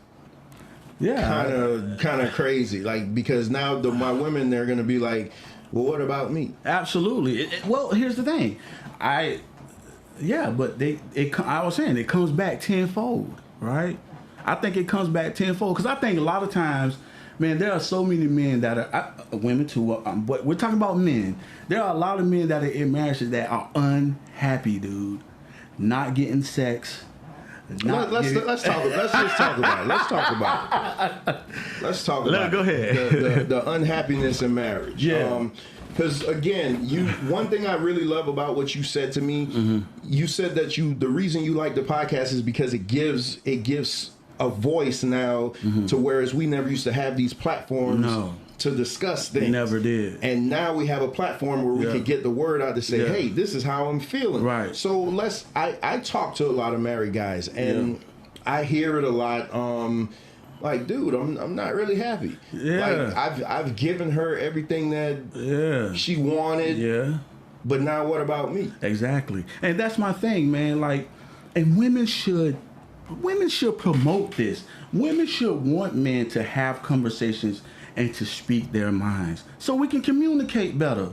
kind of crazy, like, because now my women, they're gonna be like, well, what about me? Absolutely. Well, here's the thing. But I was saying it comes back tenfold, right? I think it comes back tenfold because I think a lot of times, man, there are so many men that are women too, but we're talking about men. There are a lot of men that are in marriages that are unhappy, dude, not getting sex. Let's talk about Go ahead. the unhappiness in marriage. Yeah. Because again, one thing I really love about what you said to me, you said that the reason you like the podcast is because it gives a voice now to whereas we never used to have these platforms to discuss things. Never did. And now we have a platform where we can get the word out to say, hey, this is how I'm feeling. Right. So I talk to a lot of married guys and I hear it a lot. Like, dude, I'm not really happy. Yeah. Like, I've given her everything that she wanted. Yeah. But now what about me? Exactly. And that's my thing, man. Like, and women should promote this. Women should want men to have conversations and to speak their minds so we can communicate better.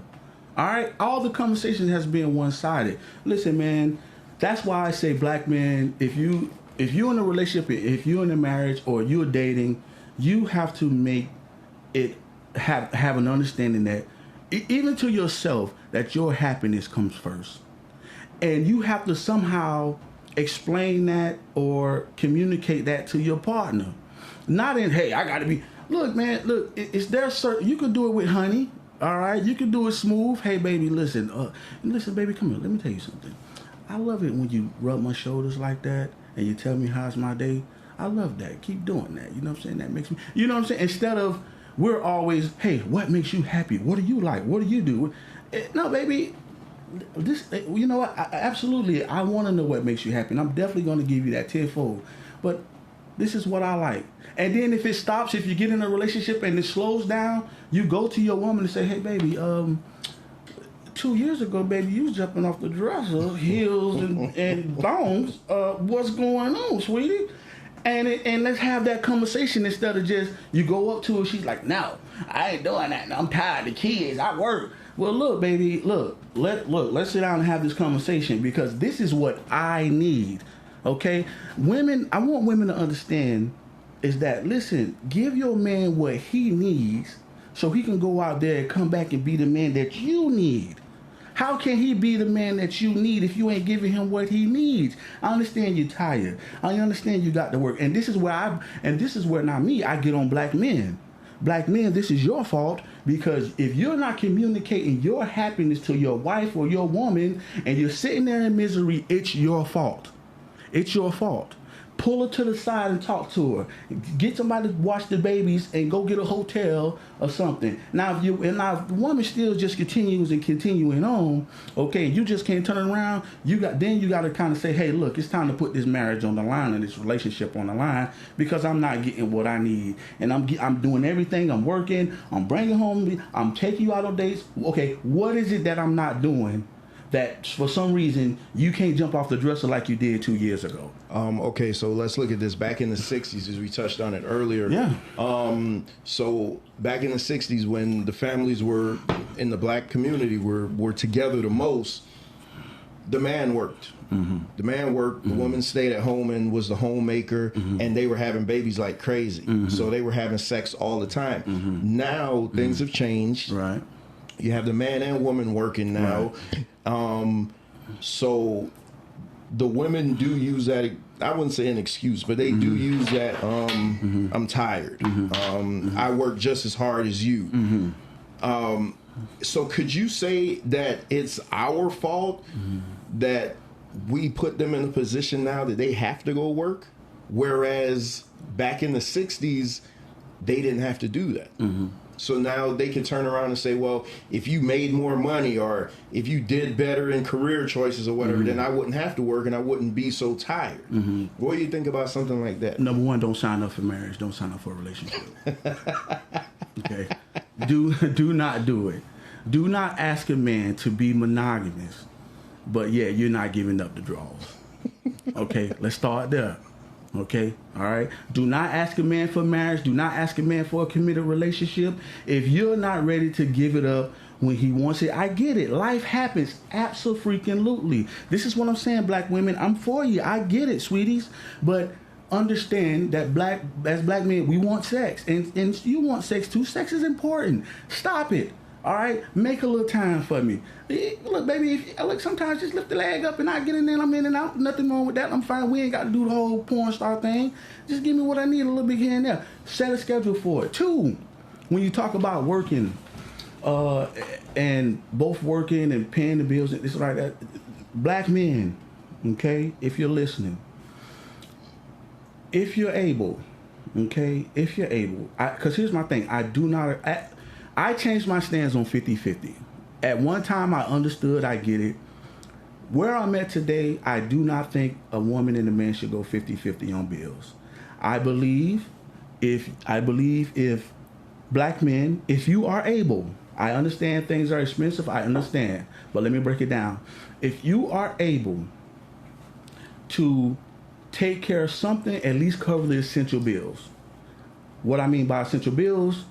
All right? All the conversation has been one-sided. Listen, man, that's why I say, black men, if you're in a relationship, if you're in a marriage or you're dating, you have to make it have an understanding that even to yourself that your happiness comes first. And you have to somehow explain that or communicate that to your partner. Not in, hey, I got to be, look, man, look, is there certain, you can do it with honey, all right? You can do it smooth. Hey, baby, listen, baby, come here, let me tell you something. I love it when you rub my shoulders like that and you tell me how's my day. I love that. Keep doing that. You know what I'm saying? That makes me, you know what I'm saying? Instead of, we're always, hey, what makes you happy? What do you like? What do you do? No, baby, this, you know what? Absolutely, I want to know what makes you happy. And I'm definitely going to give you that tenfold. But this is what I like. And then if it stops, if you get in a relationship and it slows down, you go to your woman and say, hey, baby, 2 years ago, baby, you was jumping off the dresser, heels and thongs. What's going on, sweetie? And let's have that conversation instead of just, you go up to her, she's like, no, I ain't doing that. I'm tired of the kids. I work. Well, look, baby, let's sit down and have this conversation because this is what I need, okay? Women, I want women to understand is that, listen, give your man what he needs so he can go out there and come back and be the man that you need. How can he be the man that you need if you ain't giving him what he needs? I understand you're tired. I understand you got to work. And this is where I get on black men. Black men, this is your fault because if you're not communicating your happiness to your wife or your woman and you're sitting there in misery, it's your fault. It's your fault. Pull her to the side and talk to her. Get somebody to watch the babies and go get a hotel or something. Now, if the woman still just continuing on, okay, you just can't turn it around. You got to kind of say, hey, look, it's time to put this marriage on the line and this relationship on the line because I'm not getting what I need, and I'm doing everything. I'm working. I'm bringing home. I'm taking you out on dates. Okay, what is it that I'm not doing that for some reason you can't jump off the dresser like you did 2 years ago? Okay, so let's look at this. Back in the 60s, as we touched on it earlier. Yeah. So back in the 60s, when the families were in the black community were together the most, the man worked. The man worked. The woman stayed at home and was the homemaker, and they were having babies like crazy. So they were having sex all the time. Now things have changed. Right. You have the man and woman working now. So the women do use that. I wouldn't say an excuse, but they do use that. I'm tired. I work just as hard as you. So could you say that it's our fault that we put them in a position now that they have to go work, whereas back in the 60s they didn't have to do that? So now they can turn around and say, well, if you made more money or if you did better in career choices or whatever, then I wouldn't have to work and I wouldn't be so tired. What do you think about something like that? Number one, don't sign up for marriage. Don't sign up for a relationship. Okay? Do not do it. Do not ask a man to be monogamous, but yeah, you're not giving up the draws. Okay? Let's start there. Okay, all right. Do not ask a man for marriage. Do not ask a man for a committed relationship if you're not ready to give it up when he wants it. I get it. Life happens. Absolutely. This is what I'm saying, black women. I'm for you. I get it, sweeties. But understand that as black men, we want sex, and you want sex too. Sex is important. Stop it. All right, make a little time for me. Look, baby, look, sometimes just lift the leg up and I get in there and I'm in and out. Nothing wrong with that. I'm fine. We ain't got to do the whole porn star thing. Just give me what I need, a little bit here and there. Set a schedule for it. 2, when you talk about working, and both working and paying the bills, and it's like that. Black men, okay, if you're listening, if you're able, okay, if you're able, because here's my thing, I changed my stance on 50-50. At one time, I understood, I get it. Where I'm at today, I do not think a woman and a man should go 50-50 on bills. I believe if black men, if you are able, I understand things are expensive, I understand, but let me break it down. If you are able to take care of something, at least cover the essential bills. What I mean by essential bills,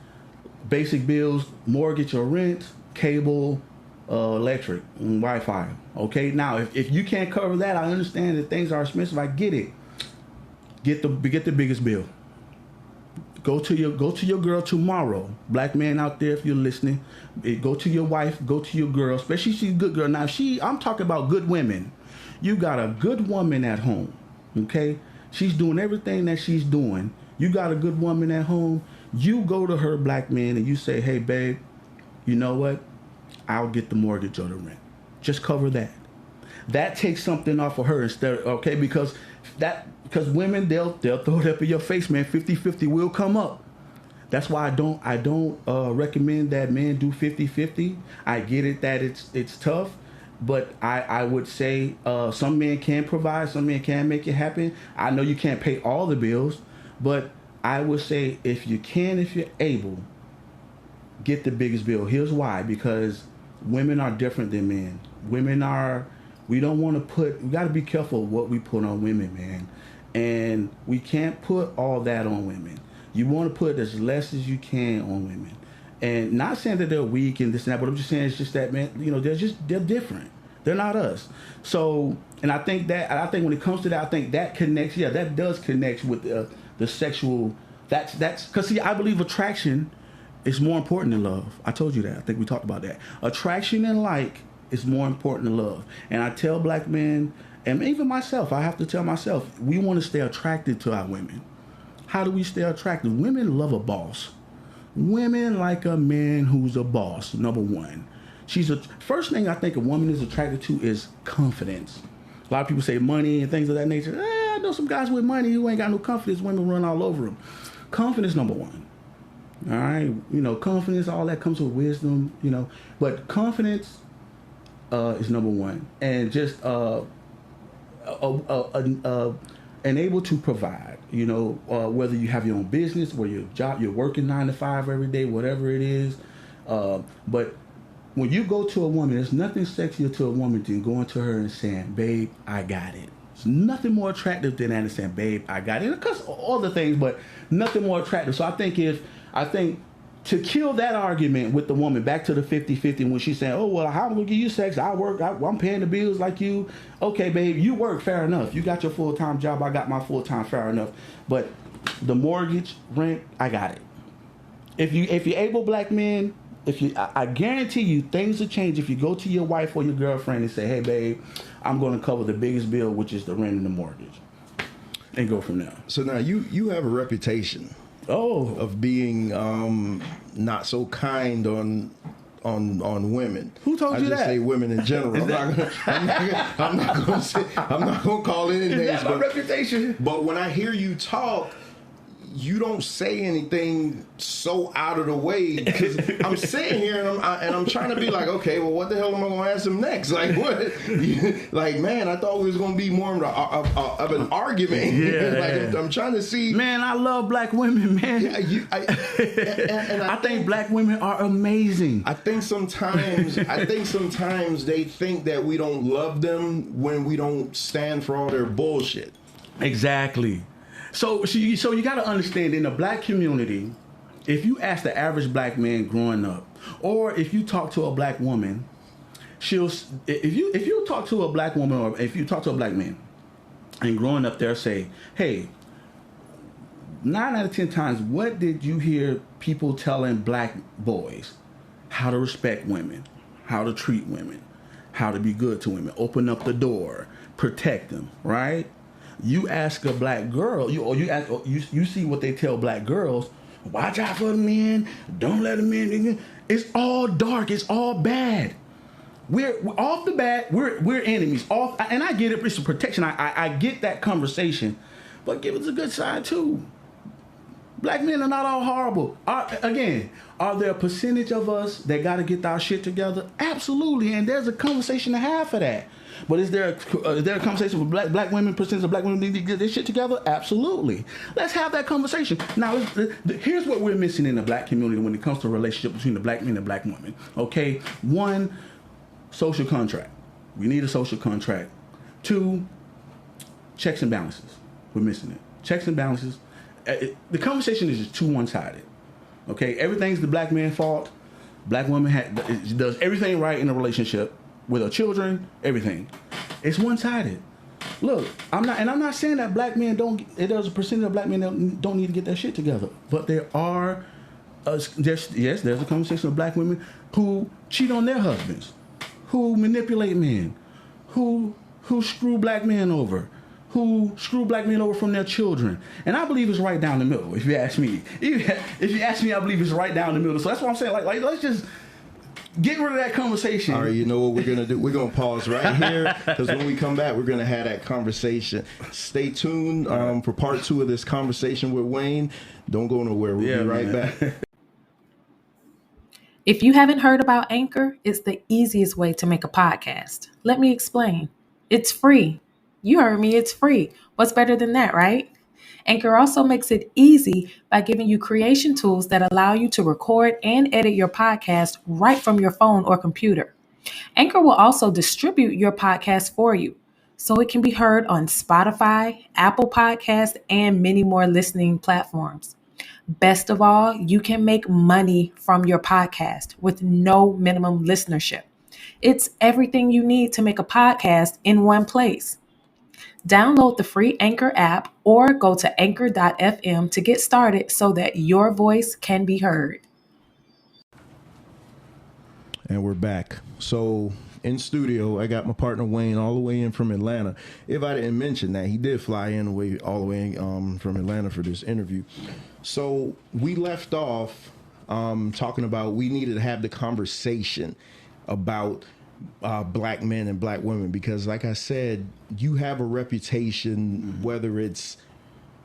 basic bills, mortgage or rent, cable, electric, and Wi-Fi. Okay, now if you can't cover that, I understand that things are expensive. I get it. Get the biggest bill. Go to your girl tomorrow. Black man out there, if you're listening, go to your wife, go to your girl, especially if she's a good girl. Now I'm talking about good women. You got a good woman at home. Okay, she's doing everything that she's doing. You got a good woman at home. You go to her, black man, and you say, hey, babe, you know what? I'll get the mortgage or the rent. Just cover that. That takes something off of her instead, okay? Because women, they'll throw it up in your face, man. 50-50 will come up. That's why I don't recommend that men do 50-50. I get it that it's tough, but I would say some men can provide, some men can make it happen. I know you can't pay all the bills, but I would say if you're able, get the biggest bill. Here's why: because women are different than men. We got to be careful what we put on women, man. And we can't put all that on women. You want to put as less as you can on women. And not saying that they're weak and this and that, but I'm just saying it's just that, man, they're different. They're not us. So, and I think when it comes to that, I think that connects, that does connect with the sexual, that's, because see, I believe attraction is more important than love. I told you that. I think we talked about that. Attraction and like is more important than love. And I tell black men, and even myself, I have to tell myself, we want to stay attracted to our women. How do we stay attracted? Women love a boss. Women like a man who's a boss, number one. First thing I think a woman is attracted to is confidence. A lot of people say money and things of that nature. I know some guys with money who ain't got no confidence. Women run all over them. Confidence, number one. All right, confidence, all that comes with wisdom, but confidence is number one, and just and able to provide, whether you have your own business, where your job, you're working 9 to 5 every day, whatever it is, but when you go to a woman, there's nothing sexier to a woman than going to her and saying, babe, I got it. There's nothing more attractive than that and saying, babe, I got it. Because all the things, but nothing more attractive. So I think to kill that argument with the woman, back to the 50-50 when she's saying, oh, well, how am I going to give you sex? I work, I'm paying the bills like you. Okay, babe, you work, fair enough. You got your full-time job, I got my full-time, fair enough. But the mortgage, rent, I got it. If you're able black men, I guarantee you things will change if you go to your wife or your girlfriend and say, hey, babe, I'm going to cover the biggest bill, which is the rent and the mortgage. And go from there. So now you have a reputation of being not so kind on women. Who told you that? I just say women in general. I'm not going to call any names. That's my reputation. But when I hear you talk, you don't say anything so out of the way, because I'm sitting here and I'm trying to be like, okay, well, what the hell am I going to ask him next? Like, what? Like, man, I thought we was going to be more of an argument. Yeah. I'm trying to see. Man, I love black women, man. Yeah, I think black women are amazing. I think sometimes they think that we don't love them when we don't stand for all their bullshit. Exactly. So you got to understand, in the black community, if you ask the average black man growing up, or if you talk to a black woman, if you talk to a black woman, or if you talk to a black man, and growing up, they'll say, hey, 9 out of 10 times, what did you hear people telling black boys? How to respect women, how to treat women, how to be good to women, open up the door, protect them, right? You ask a black girl, you see what they tell black girls. Watch out for the men. Don't let them in. It's all dark. It's all bad. We're off the bat. We're enemies. And I get it. It's a protection. I get that conversation, but give us a good side too. Black men are not all horrible. Are there a percentage of us that got to get our shit together? Absolutely, and there's a conversation to have for that. But is there a conversation with black women, percentage of black women need to get their shit together? Absolutely. Let's have that conversation. Now, here's what we're missing in the black community when it comes to a relationship between the black men and black women. Okay, 1, social contract. We need a social contract. 2, checks and balances. We're missing it. Checks and balances. The conversation is just too one-sided. Okay, everything's the black man's fault. Black woman does everything right in a relationship with her children, everything. It's one-sided. Look, I'm not saying that black men there's a percentage of black men that don't need to get their shit together. But there's a conversation of black women who cheat on their husbands, who manipulate men, who screw black men over, who screw black men over from their children. And I believe it's right down the middle, if you ask me. If you ask me, I believe it's right down the middle. So that's what I'm saying. Like let's just get rid of that conversation. All right, you know what we're going to do? We're going to pause right here, because when we come back, we're going to have that conversation. Stay tuned for part 2 of this conversation with Wayne. Don't go nowhere. We'll be right back. If you haven't heard about Anchor, it's the easiest way to make a podcast. Let me explain. It's free. You heard me, it's free. What's better than that, right? Anchor also makes it easy by giving you creation tools that allow you to record and edit your podcast right from your phone or computer. Anchor will also distribute your podcast for you, so it can be heard on Spotify, Apple Podcasts, and many more listening platforms. Best of all, you can make money from your podcast with no minimum listenership. It's everything you need to make a podcast in one place. Download the free Anchor app or go to anchor.fm to get started so that your voice can be heard. And we're back. So in studio, I got my partner Wayne all the way in from Atlanta. If I didn't mention that, he did fly in all the way from Atlanta for this interview. So we left off talking about we needed to have the conversation about black men and black women, because like I said, you have a reputation, whether it's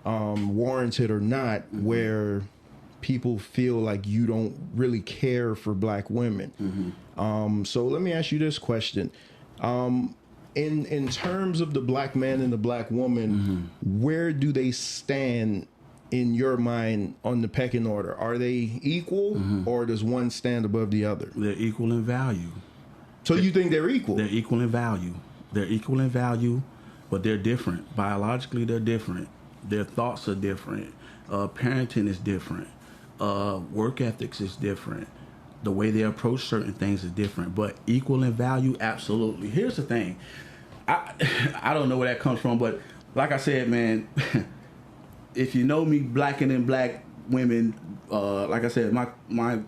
warranted or not, where people feel like you don't really care for black women. So let me ask you this question. In terms of the black man and the black woman, where do they stand in your mind on the pecking order? Are they equal, or does one stand above the other? They're equal in value. So you think they're equal? They're equal in value. They're equal in value, but they're different. Biologically, they're different. Their thoughts are different. Parenting is different. Work ethics is different. The way they approach certain things is different. But equal in value, absolutely. Here's the thing. I I don't know where that comes from, but like I said, man, if you know me, blacking in black women, like I said, my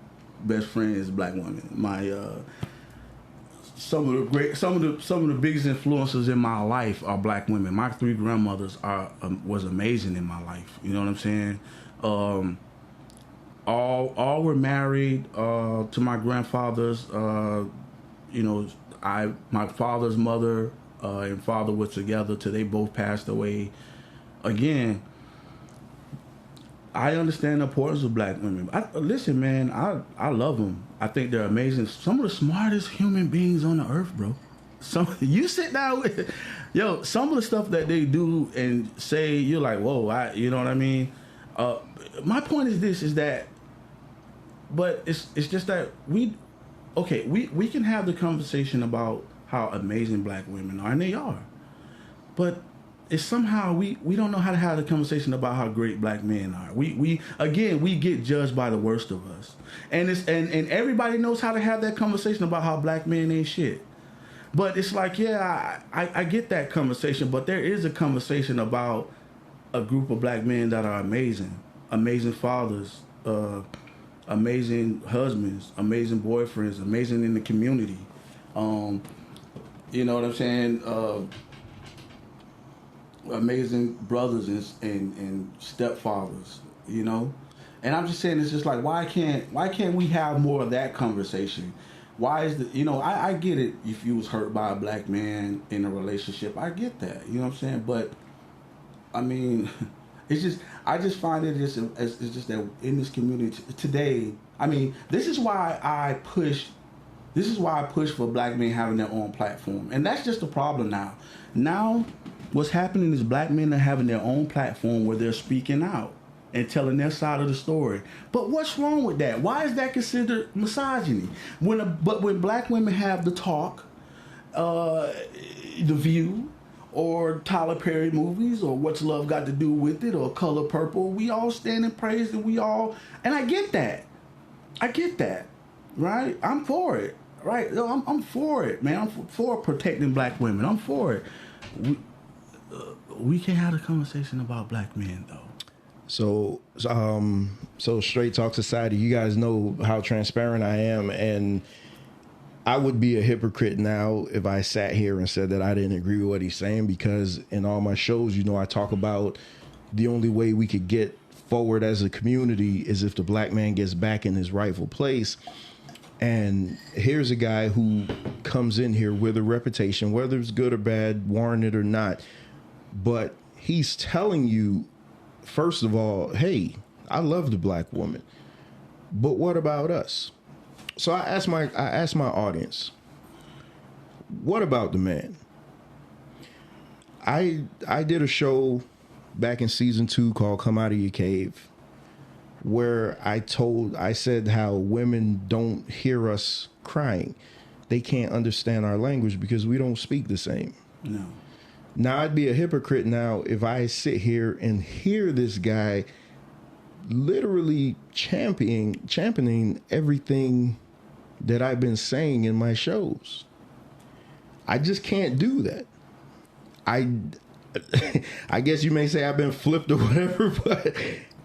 best friend is a black woman. My some of the biggest influences in my life are black women. My 3 grandmothers was amazing in my life. You know what I'm saying? All were married to my grandfathers. My father's mother and father were together till they both passed away. Again, I understand the importance of black women. Listen, man, I love them. I think they're amazing. Some of the smartest human beings on the earth, bro. You sit down with, some of the stuff that they do and say, you're like, whoa, you know what I mean? My point is that, but it's just that we can have the conversation about how amazing black women are, and they are. But it's somehow we don't know how to have the conversation about how great black men are. We get judged by the worst of us, and everybody knows how to have that conversation about how black men ain't shit. But it's like, I get that conversation, but there is a conversation about a group of black men that are amazing fathers, amazing husbands, amazing boyfriends, amazing in the community. You know what I'm saying? Amazing brothers and stepfathers, and I'm just saying, it's just like, why can't we have more of that conversation? Why is I get it if you was hurt by a black man in a relationship, I get that, you know what I'm saying, but I mean, I just find it it's just that in this community today, I mean, this is why I push for black men having their own platform, and that's just the problem now. Now, what's happening is black men are having their own platform where they're speaking out and telling their side of the story. But what's wrong with that? Why is that considered misogyny? But when black women have the talk, The View, or Tyler Perry movies, or What's Love Got to Do with It, or Color Purple, we all stand and praise, and I get that, right? I'm for it, right? I'm for it, man. I'm for protecting black women. I'm for it. We can't have a conversation about black men, though. So Straight Talk Society, you guys know how transparent I am, and I would be a hypocrite now if I sat here and said that I didn't agree with what he's saying, because in all my shows, I talk about the only way we could get forward as a community is if the black man gets back in his rightful place. And here's a guy who comes in here with a reputation, whether it's good or bad, warranted or not, but he's telling you, first of all, hey, I love the black woman, but what about us? So I asked my audience, what about the man? I did a show back in season 2 called Come Out of Your Cave, where I said how women don't hear us crying. They can't understand our language because we don't speak the same. No. Now, I'd be a hypocrite now if I sit here and hear this guy literally championing everything that I've been saying in my shows. I just can't do that. I guess you may say I've been flipped or whatever, but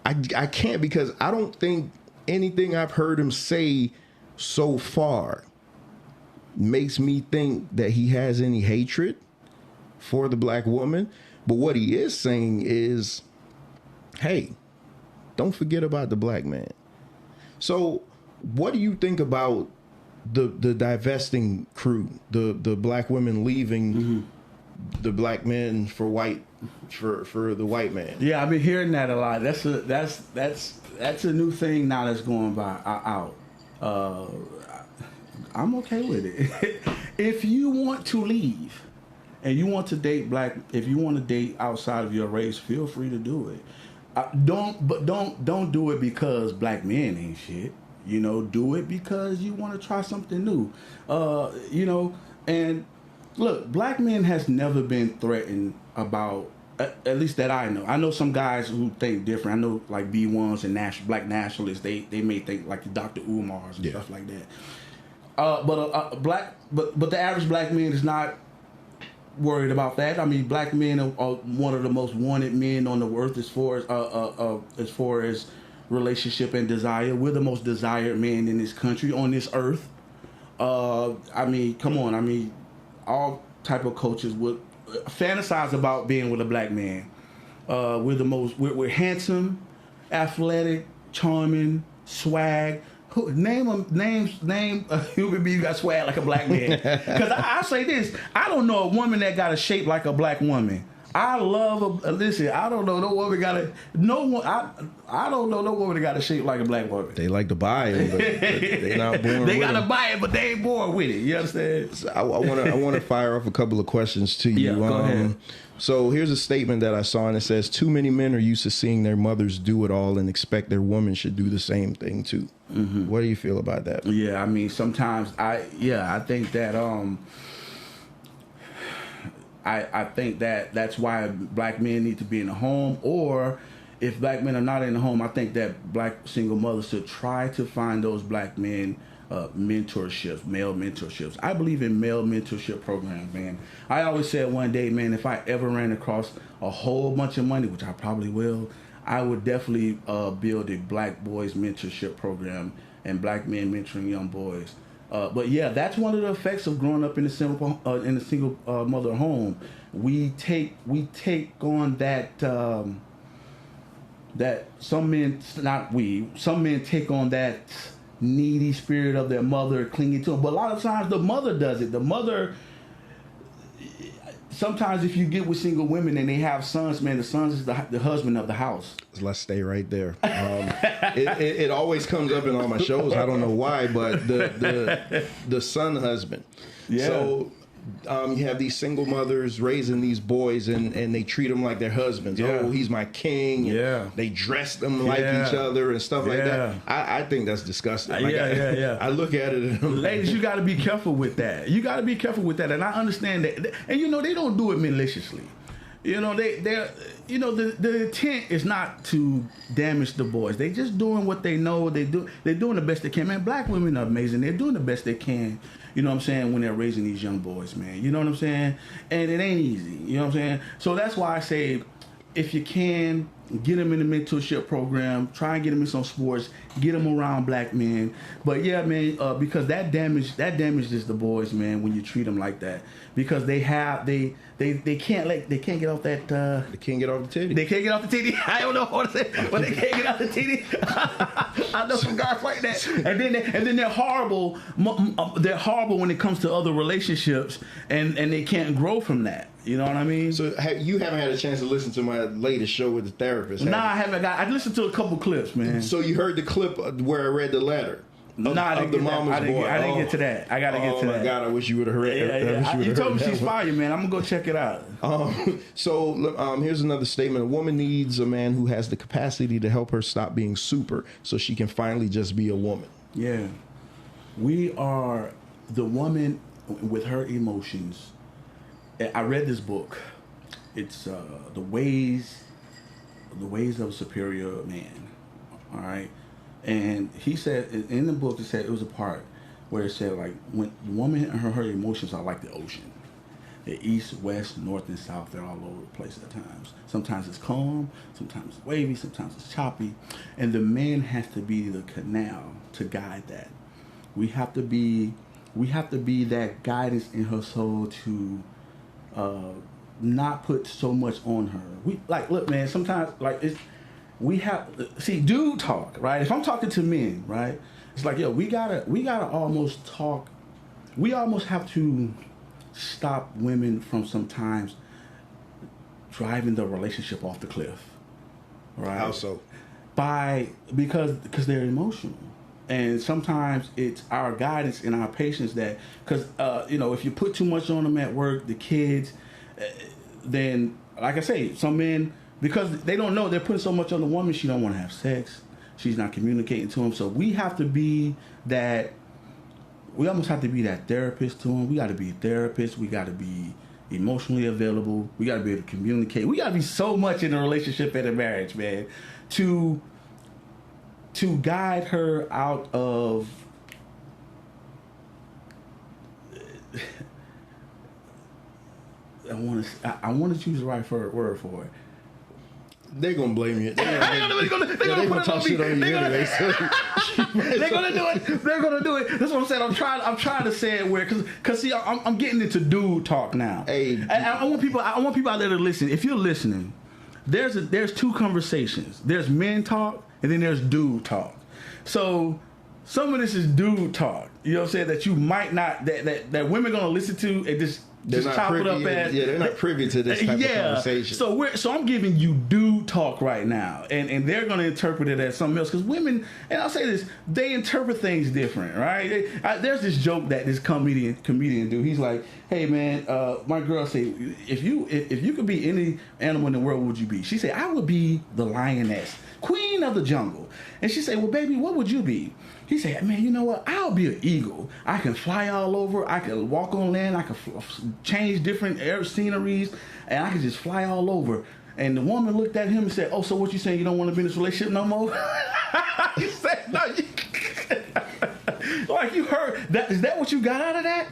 I can't, because I don't think anything I've heard him say so far makes me think that he has any hatred for the black woman. But what he is saying is, hey, don't forget about the black man. So what do you think about the divesting crew, the black women leaving the black men for the white man? Yeah, I've been hearing that a lot. That's a new thing now that's going out. I'm okay with it. If you want to leave and you want to if you want to date outside of your race, feel free to do it. Don't do it because black men ain't shit. Do it because you want to try something new. And look, black men has never been threatened about at least that I know. I know some guys who think different. I know like B1s and black nationalists. They may think like the Dr. Umars and stuff like that. But the average black man is not worried about that. I mean, black men are one of the most wanted men on the earth as far as relationship and desire. We're the most desired men in this country, on this earth. I mean, come on. I mean, all type of coaches would fantasize about being with a black man. We're handsome, athletic, charming, swag. Name a human being who got swag like a black man. Because I say this, I don't know a woman that got a shape like a black woman. I love listen. I don't know no woman got a no one. I don't know no woman that got a shape like a black woman. They like to buy it, but they not born. They with gotta them. buy it, but they ain't born with it. You understand? So I want to fire off a couple of questions to you. Yeah, go ahead. So here's a statement that I saw, and it says, "Too many men are used to seeing their mothers do it all and expect their woman should do the same thing too." Mm-hmm. What do you feel about that? Yeah, I mean, sometimes I think that I think that that's why black men need to be in the home, or if black men are not in the home, I think that black single mothers should try to find those black men mentorships, male mentorships. I believe in male mentorship programs, man. I always said one day, man, if I ever ran across a whole bunch of money, which I probably will, I would definitely build a black boys mentorship program and black men mentoring young boys. But yeah, that's one of the effects of growing up in a single mother home. We take on that that some men take on that needy spirit of their mother clinging to them. But a lot of times the mother does it. The mother. Sometimes if you get with single women and they have sons, man, the sons is the husband of the house. Let's stay right there. It always comes up in all my shows. I don't know why, but the son husband. Yeah. So you have these single mothers raising these boys, and they treat them like their husbands. Yeah. Oh, he's my king. And Yeah. they dress them like each other and stuff like that. I think that's disgusting. Like, I look at it and I'm Ladies, you got to be careful with that. You got to be careful with that, and I understand that. And you know, they don't do it maliciously. You know, the intent is not to damage the boys. They just doing what they know. They're doing the best they can. Man, black women are amazing. They're doing the best they can. You know what I'm saying, when they're raising these young boys, man. You know what I'm saying? And it ain't easy. You know what I'm saying? So that's why I say, if you can, get them in the mentorship program. Try and get them in some sports. Get them around black men. But yeah, man, because that damages the boys, man, when you treat them like that. Because they can't get off that. they can't get off the titty. They can't get off the titty. I don't know what to say, but they can't get off the titty. I know some guys like that, and then they're horrible. They're horrible when it comes to other relationships, and they can't grow from that. You know what I mean? So you haven't had a chance to listen to my latest show with the therapist? Nah, I haven't. I listened to a couple clips, man. So you heard the clip where I read the letter. I didn't get to that. I gotta get to that. Oh my God! I wish you would have heard it. You told me she's fire, man. I'm gonna go check it out. So here's another statement: a woman needs a man who has the capacity to help her stop being super, so she can finally just be a woman. Yeah, we are the woman with her emotions. I read this book. It's the ways of a superior man. All right. And he said in the book, it was a part where it said, like, when the woman and her emotions are like the ocean. They're east, west, north, and south. They're all over the place at times. Sometimes it's calm, sometimes it's wavy, sometimes it's choppy. And the man has to be the canal to guide that. We have to be that guidance in her soul to not put so much on her. Look, man, sometimes dude talk, right? If I'm talking to men, right, it's like, yo, we gotta almost talk. We almost have to stop women from sometimes driving the relationship off the cliff, right? How so? Because they're emotional, and sometimes it's our guidance and our patience that, because if you put too much on them at work, the kids, then, like I say, some men, because they don't know, they're putting so much on the woman, she don't want to have sex. She's not communicating to him. So we have to be that, we almost have to be that therapist to him. We got to be therapists. We got to be emotionally available. We got to be able to communicate. We got to be so much in a relationship and a marriage, man, to guide her out of I want to choose the right word for it. They're gonna blame you. They're gonna talk shit on you anyway. They're gonna do it. They're gonna do it. That's what I'm saying. I'm trying to say it where, cause see, I'm getting into dude talk now. Hey, and I want people out there to listen. If you're listening, there's two conversations. There's men talk, and then there's dude talk. So some of this is dude talk. You know what I'm saying? That you might not that women gonna listen to and just chop it up as they're not privy to this type of conversation. So I'm giving you dude talk right now, and they're going to interpret it as something else, because women, and I'll say this, they interpret things different, right? There's this joke that this comedian do. He's like, hey man, my girl say, if you could be any animal in the world, what would you be? She said, I would be the lioness, queen of the jungle. And she said, well baby, what would you be? He said, man, you know what? I'll be an eagle. I can fly all over. I can walk on land. I can change different air sceneries, and I can just fly all over. And the woman looked at him and said, oh, so what you saying? You don't want to be in this relationship no more? He said, no. Like, you heard that? Is that what you got out of that?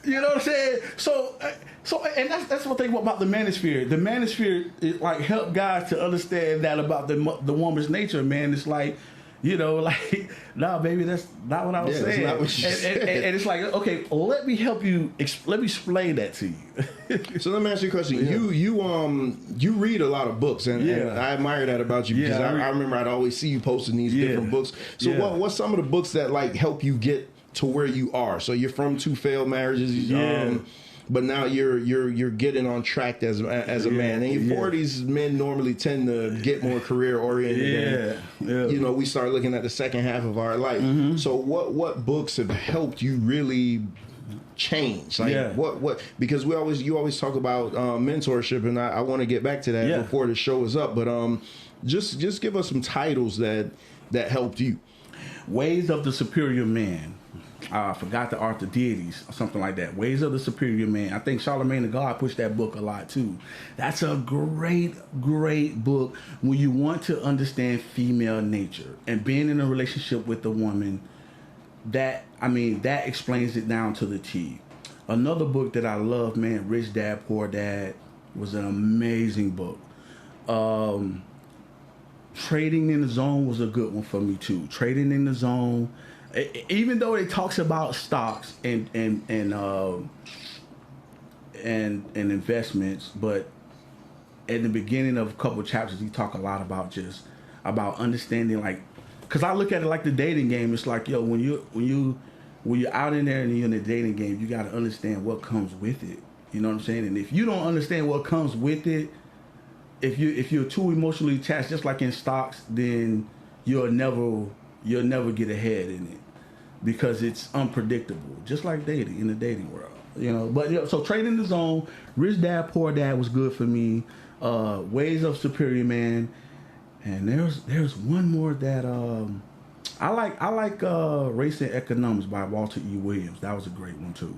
You know what I'm saying? So, and that's what I think about the manosphere. The manosphere, it like help guys to understand that about the woman's nature, man. It's like, you know, like, nah, baby, that's not what I was saying. Not what you said. And it's like, okay, let me help you. Let me explain that to you. So let me ask you a question. Yeah. You read a lot of books, and I admire that about you, because I remember I'd always see you posting these different books. So what's some of the books that like help you get to where you are? So you're from 2 failed marriages. But now you're getting on track as a man. In your 40s, men normally tend to get more career oriented. You know, we start looking at the second half of our life. Mm-hmm. So what books have helped you really change? Like what? Because you always talk about mentorship, and I want to get back to that before the show is up. But just give us some titles that helped you. Ways of the Superior Man. I forgot the Art of Deities or something like that. Ways of the Superior Man. I think Charlemagne the God pushed that book a lot too. That's a great book when you want to understand female nature and being in a relationship with a woman. That explains it down to the T. Another book that I love, man, Rich Dad Poor Dad, was an amazing book. Trading in the Zone was a good one for me too. Trading in the Zone. Even though it talks about stocks and investments, but at the beginning of a couple of chapters, he talk a lot about understanding, like, because I look at it like the dating game. It's like, yo, when you're out in there and you're in the dating game, you got to understand what comes with it. You know what I'm saying? And if you don't understand what comes with it, if you're too emotionally attached, just like in stocks, then you'll never get ahead in it, because it's unpredictable, just like dating in the dating world, you know. But so Trading the Zone, Rich Dad Poor Dad was good for me. Ways of Superior Man, and there's one more that I like. Race and Economics by Walter E. Williams. That was a great one too.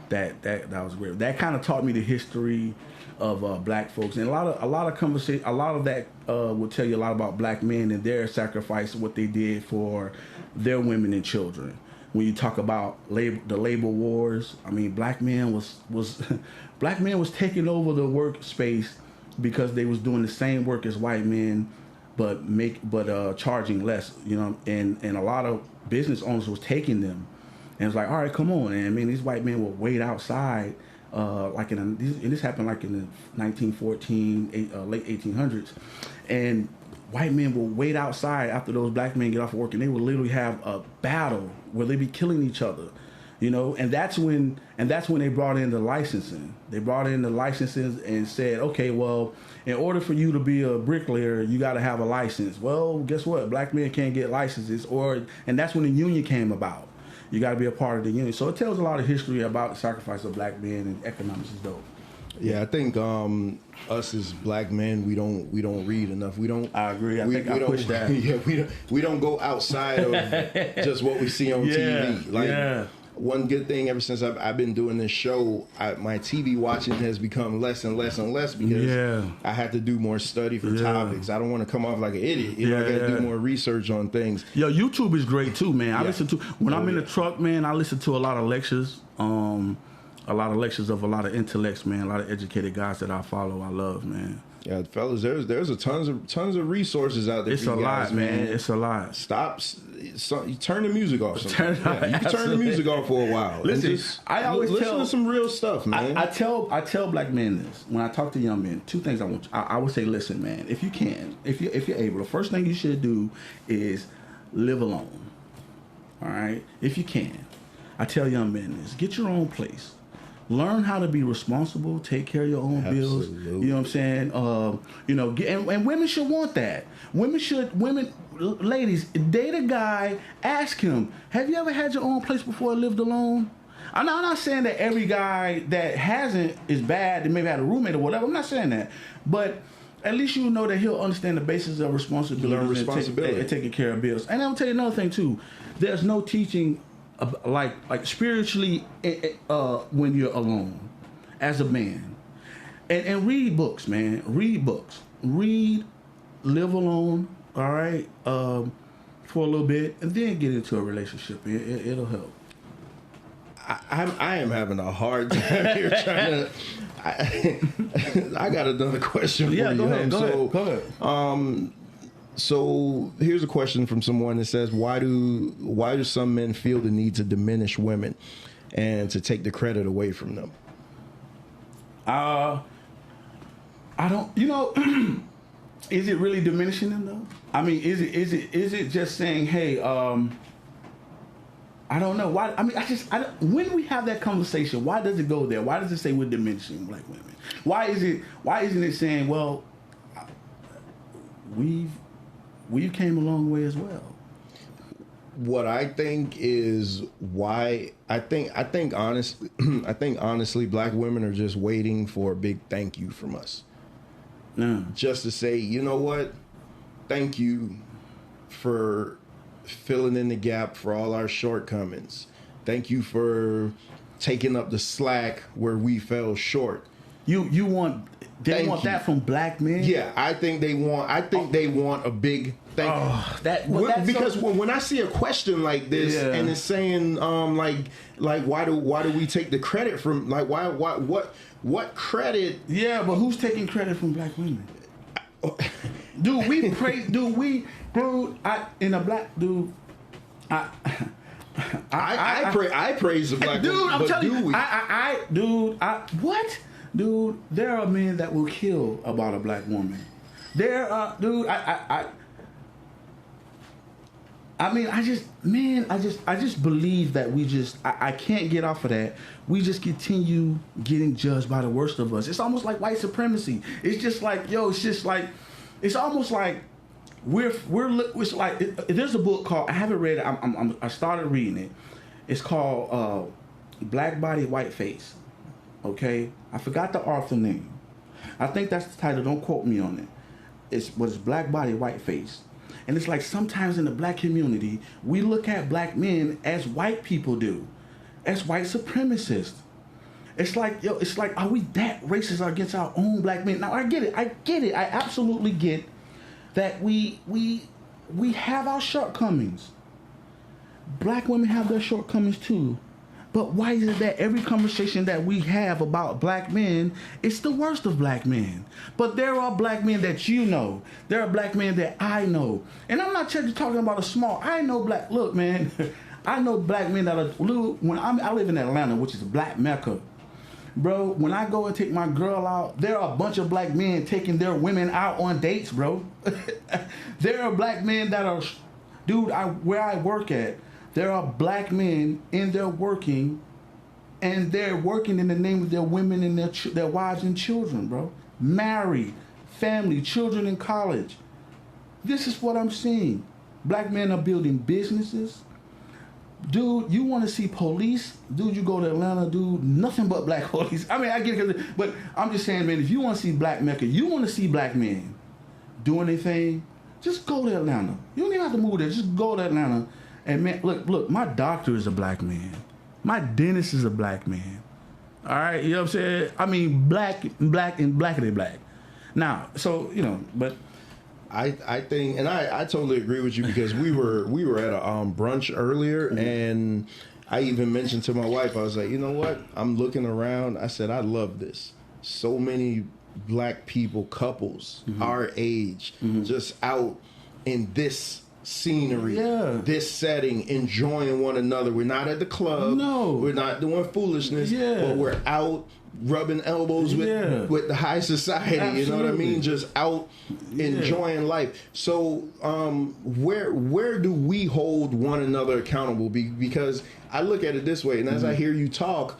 That was great. That kind of taught me the history of black folks, and a lot of conversation. A lot of that will tell you a lot about black men and their sacrifice, what they did for their women and children. When you talk about the labor wars, I mean, black men was taking over the workspace because they was doing the same work as white men, but charging less. You know, and a lot of business owners was taking them. And it's like, all right, come on. And I mean, these white men would wait outside, and this happened like in the 1914, late 1800s. And white men would wait outside after those black men get off of work, and they would literally have a battle where they'd be killing each other, you know. And that's when they brought in the licensing. They brought in the licenses and said, okay, well, in order for you to be a bricklayer, you got to have a license. Well, guess what? Black men can't get licenses, and that's when the union came about. You got to be a part of the union. So it tells a lot of history about the sacrifice of black men, and economics is dope. Yeah, I think us as black men, we don't read enough. We don't. I agree. I push that. Yeah, we don't go outside of just what we see on TV. Like one good thing ever since I've been doing this show, my TV watching has become less and less and less because I had to do more study for topics. I don't want to come off like an idiot. You know, I got to do more research on things. Yo, YouTube is great too, man. I listen to when I'm in the truck, man. I listen to a lot of lectures. A lot of lectures of a lot of intellects, man. A lot of educated guys that I follow. I love, man. Yeah, fellas, there's a tons of resources out there. It's for you guys, man. It's a lot. Stop. You turn the music off. You can Absolutely. turn the music off for a while. Listen, I always listen tell to some real stuff, man. I tell black men this when I talk to young men. Two things I would say. Listen, man. If you can, if you're able, the first thing you should do is live alone. All right, if you can. I tell young men this: get your own place. Learn how to be responsible, take care of your own bills. You know what I'm saying? You know, and women should want that. Ladies, date a guy, ask him, have you ever had your own place before and lived alone? I'm not saying that every guy that hasn't is bad, they maybe had a roommate or whatever. I'm not saying that. But at least you know that he'll understand the basis of responsibility and taking care of bills. And I'll tell you another thing, too. There's no teaching like spiritually when you're alone as a man, and read books, man. Read books. Live alone. All right, for a little bit, and then get into a relationship. It'll help. I am having a hard time here trying to. I got another question for you. Go ahead. So here's a question from someone that says, why do some men feel the need to diminish women and to take the credit away from them? I don't. You know, is it really diminishing them though? I mean, is it just saying, hey, I don't know why. I mean, when we have that conversation, why does it go there? Why does it say we're diminishing black women? Why isn't it saying, well, we came a long way as well? What I think is why I think honestly, black women are just waiting for a big thank you from us. Just to say, you know what? Thank you for filling in the gap for all our shortcomings. Thank you for taking up the slack where we fell short. They want that from black men? Yeah, I think they want a big thank you. Because when I see a question like this and it's saying like why do we take the credit from, like, what credit? Yeah, but who's taking credit from black women? I praise the black women. I'm telling you, what? Dude, there are men that will kill about a black woman. There are, dude, I just believe that I can't get off of that. We just continue getting judged by the worst of us. It's almost like white supremacy. It's just like, it's almost like it's like, there's a book called, I haven't read it, I started reading it. It's called Black Body, White Face. Okay? I forgot the author name. I think that's the title, don't quote me on it. It's Black Body, White Face. And it's like sometimes in the black community, we look at black men as white people do, as white supremacists. It's like, are we that racist against our own black men? Now, I get it. I absolutely get that we have our shortcomings. Black women have their shortcomings too. But why is it that every conversation that we have about black men, it's the worst of black men? But there are black men that you know. There are black men that I know. And I'm not just talking about I know black, look, man, I know black men that are, I live in Atlanta, which is black Mecca. Bro, when I go and take my girl out, there are a bunch of black men taking their women out on dates, bro. There are black men that are, dude, where I work at, there are black men in there working, and they're working in the name of their women and their wives and children, bro. Married, family, children in college. This is what I'm seeing. Black men are building businesses. Dude, you want to see police? Dude, you go to Atlanta, dude, nothing but black police. I mean, I get it, but I'm just saying, man, if you want to see black Mecca, you want to see black men doing anything, just go to Atlanta. You don't even have to move there. Just go to Atlanta. And man, look, my doctor is a black man. My dentist is a black man. All right, you know what I'm saying? I mean, black, and blackity black. Now, so, you know, but I think, and I totally agree with you, because we were at a brunch earlier, and I even mentioned to my wife, I was like, you know what? I'm looking around. I said, I love this. So many black people, couples, our age, just out in this scenery, this setting, enjoying one another. We're not at the club. No. We're not doing foolishness. But we're out rubbing elbows with the high society. Absolutely. You know what I mean? Just out enjoying life. So where do we hold one another accountable? Because I look at it this way, and as I hear you talk,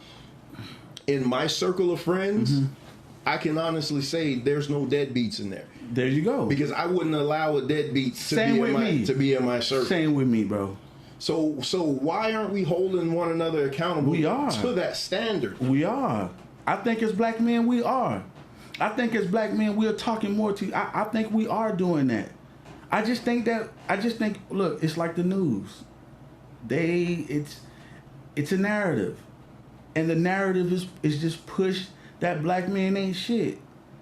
in my circle of friends, I can honestly say there's no deadbeats in there. There you go. Because I wouldn't allow a deadbeat to be in my circle. Same with me, bro. So why aren't we holding one another accountable to that standard? We are. I think as black men, we are. I think as black men, we are talking more to. I think we are doing that. I just think, look, it's like the news. It's a narrative, and the narrative is just push that black men ain't shit.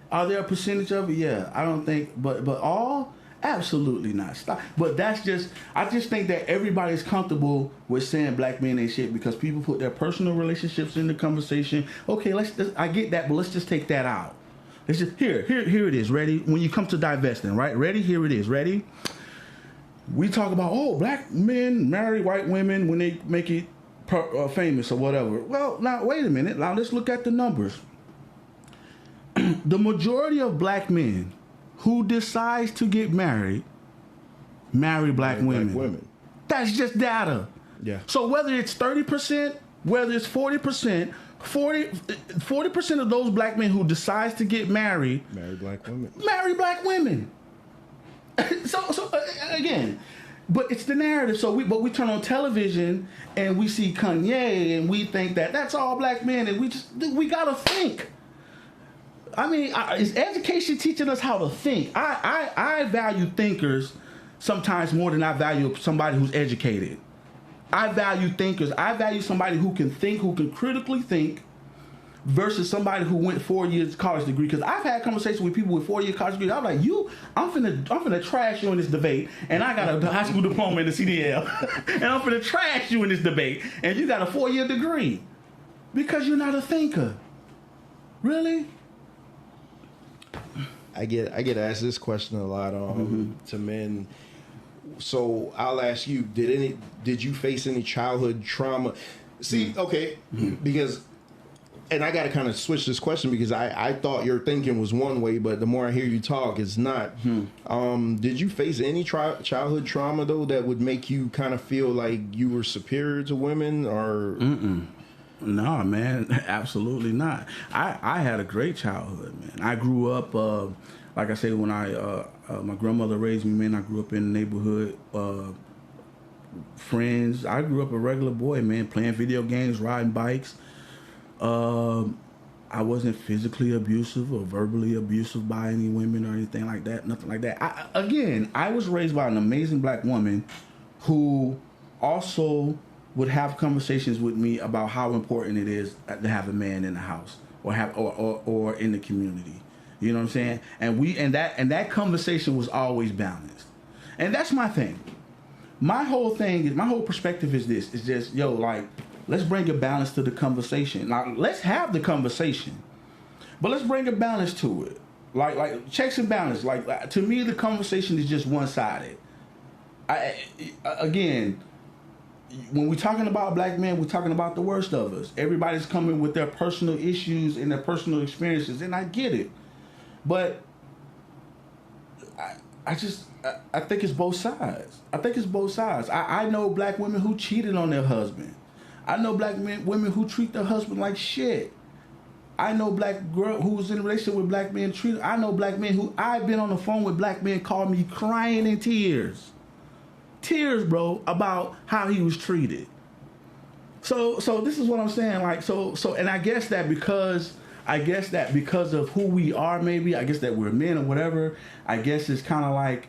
Are there a percentage of it? Yeah, I don't think, but all, absolutely not. Stop. But I just think that everybody's comfortable with saying black men ain't shit because people put their personal relationships in the conversation. Okay, I get that, but let's just take that out. It's just here it is. Ready? When you come to divesting, right? Ready? Here it is. Ready? We talk about, black men marry white women when they make it famous or whatever. Well, now wait a minute. Now let's look at the numbers. The majority of black men who decides to get married marry black women. That's just data. Yeah. So whether it's 30%, whether it's 40%, 40% of those black men who decides to get married marry black women. So again, but it's the narrative. So we turn on television and we see Kanye and we think that that's all black men, and we gotta think. I mean, is education teaching us how to think? I value thinkers sometimes more than I value somebody who's educated. I value thinkers. I value somebody who can think, who can critically think, versus somebody who went 4 years college degree. Because I've had conversations with people with 4-year college degrees. I'm like, I'm finna trash you in this debate, and I got a high school diploma in the CDL, and I'm finna trash you in this debate, and you got a 4-year degree because you're not a thinker. Really? I get asked this question a lot to men. So I'll ask you: Did you face any childhood trauma? See, okay, because, and I got to kind of switch this question because I thought your thinking was one way, but the more I hear you talk, it's not. Did you face any childhood trauma though that would make you kind of feel like you were superior to women, or? No, man, absolutely not. I had a great childhood, man. I grew up, like I said, when my grandmother raised me, man, I grew up in the neighborhood, friends. I grew up a regular boy, man, playing video games, riding bikes. I wasn't physically abusive or verbally abusive by any women or anything like that, nothing like that. I was raised by an amazing black woman who also would have conversations with me about how important it is to have a man in the house or in the community. You know what I'm saying? And that conversation was always balanced. And that's my thing. My whole perspective is this. It's just, let's bring a balance to the conversation. Now, let's have the conversation, but let's bring a balance to it. Like checks and balance. Like to me, the conversation is just one-sided. Again, when we're talking about black men, we're talking about the worst of us. Everybody's coming with their personal issues and their personal experiences, and I get it. But I think it's both sides. I know black women who cheated on their husband. I know women who treat their husband like shit. I know black girl who was in a relationship with black men treated. I know black men who I've been on the phone with black men called me crying in tears. Tears, bro, about how he was treated. So this is what I'm saying. And I guess that because of who we are, maybe, I guess that we're men or whatever, I guess it's kind of like,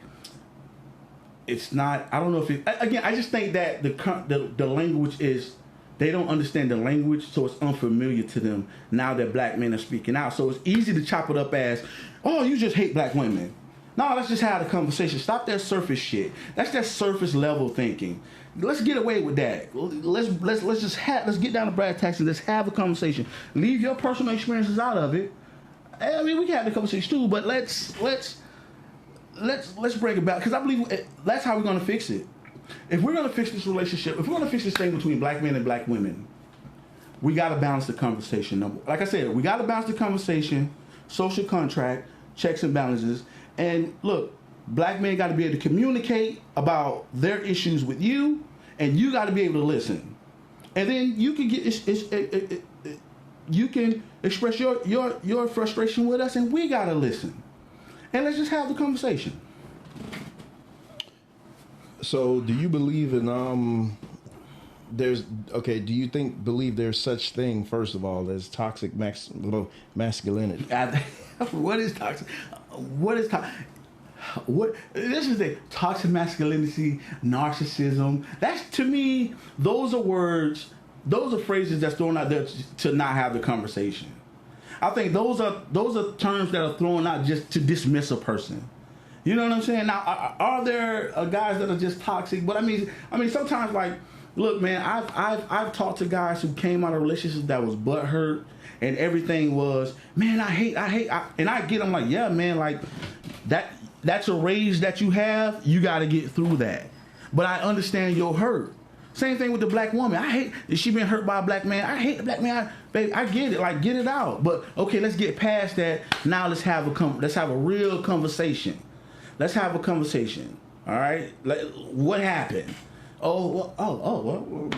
it's not, I don't know if it, again, I just think that the language is They don't understand the language, so it's unfamiliar to them now that black men are speaking out. So it's easy to chop it up as, oh, you just hate black women. No, let's just have a conversation. Stop that surface shit. That's that surface level thinking. Let's get away with that. Let's get down to brass tacks and let's have a conversation. Leave your personal experiences out of it. I mean, we can have the conversation too, but let's bring it back, because I believe that's how we're gonna fix it. If we're going to fix this relationship, if we're going to fix this thing between black men and black women, we got to balance the conversation. Like I said, we got to balance the conversation, social contract, checks and balances. And look, black men got to be able to communicate about their issues with you, and you got to be able to listen. And then you can you can express your frustration with us, and we got to listen. And let's just have the conversation. So, do you believe in do you believe there's such thing, first of all, as toxic masculinity? What is toxic? This is the toxic masculinity, narcissism. That's, to me, those are words, those are phrases that's thrown out there to not have the conversation. I think those are terms that are thrown out just to dismiss a person. You know what I'm saying? Now, are there guys that are just toxic? But I mean, sometimes, like, look, man, I've talked to guys who came out of relationships that was butthurt, and everything was, man, I hate, and I get them like, yeah, man, like that's a rage that you have. You got to get through that. But I understand your hurt. Same thing with the black woman. I hate that she been hurt by a black man. I hate the black man. Baby, I get it. Like, get it out. But okay, let's get past that. Now let's have a real conversation. Let's have a conversation, all right? Like, what happened? Well,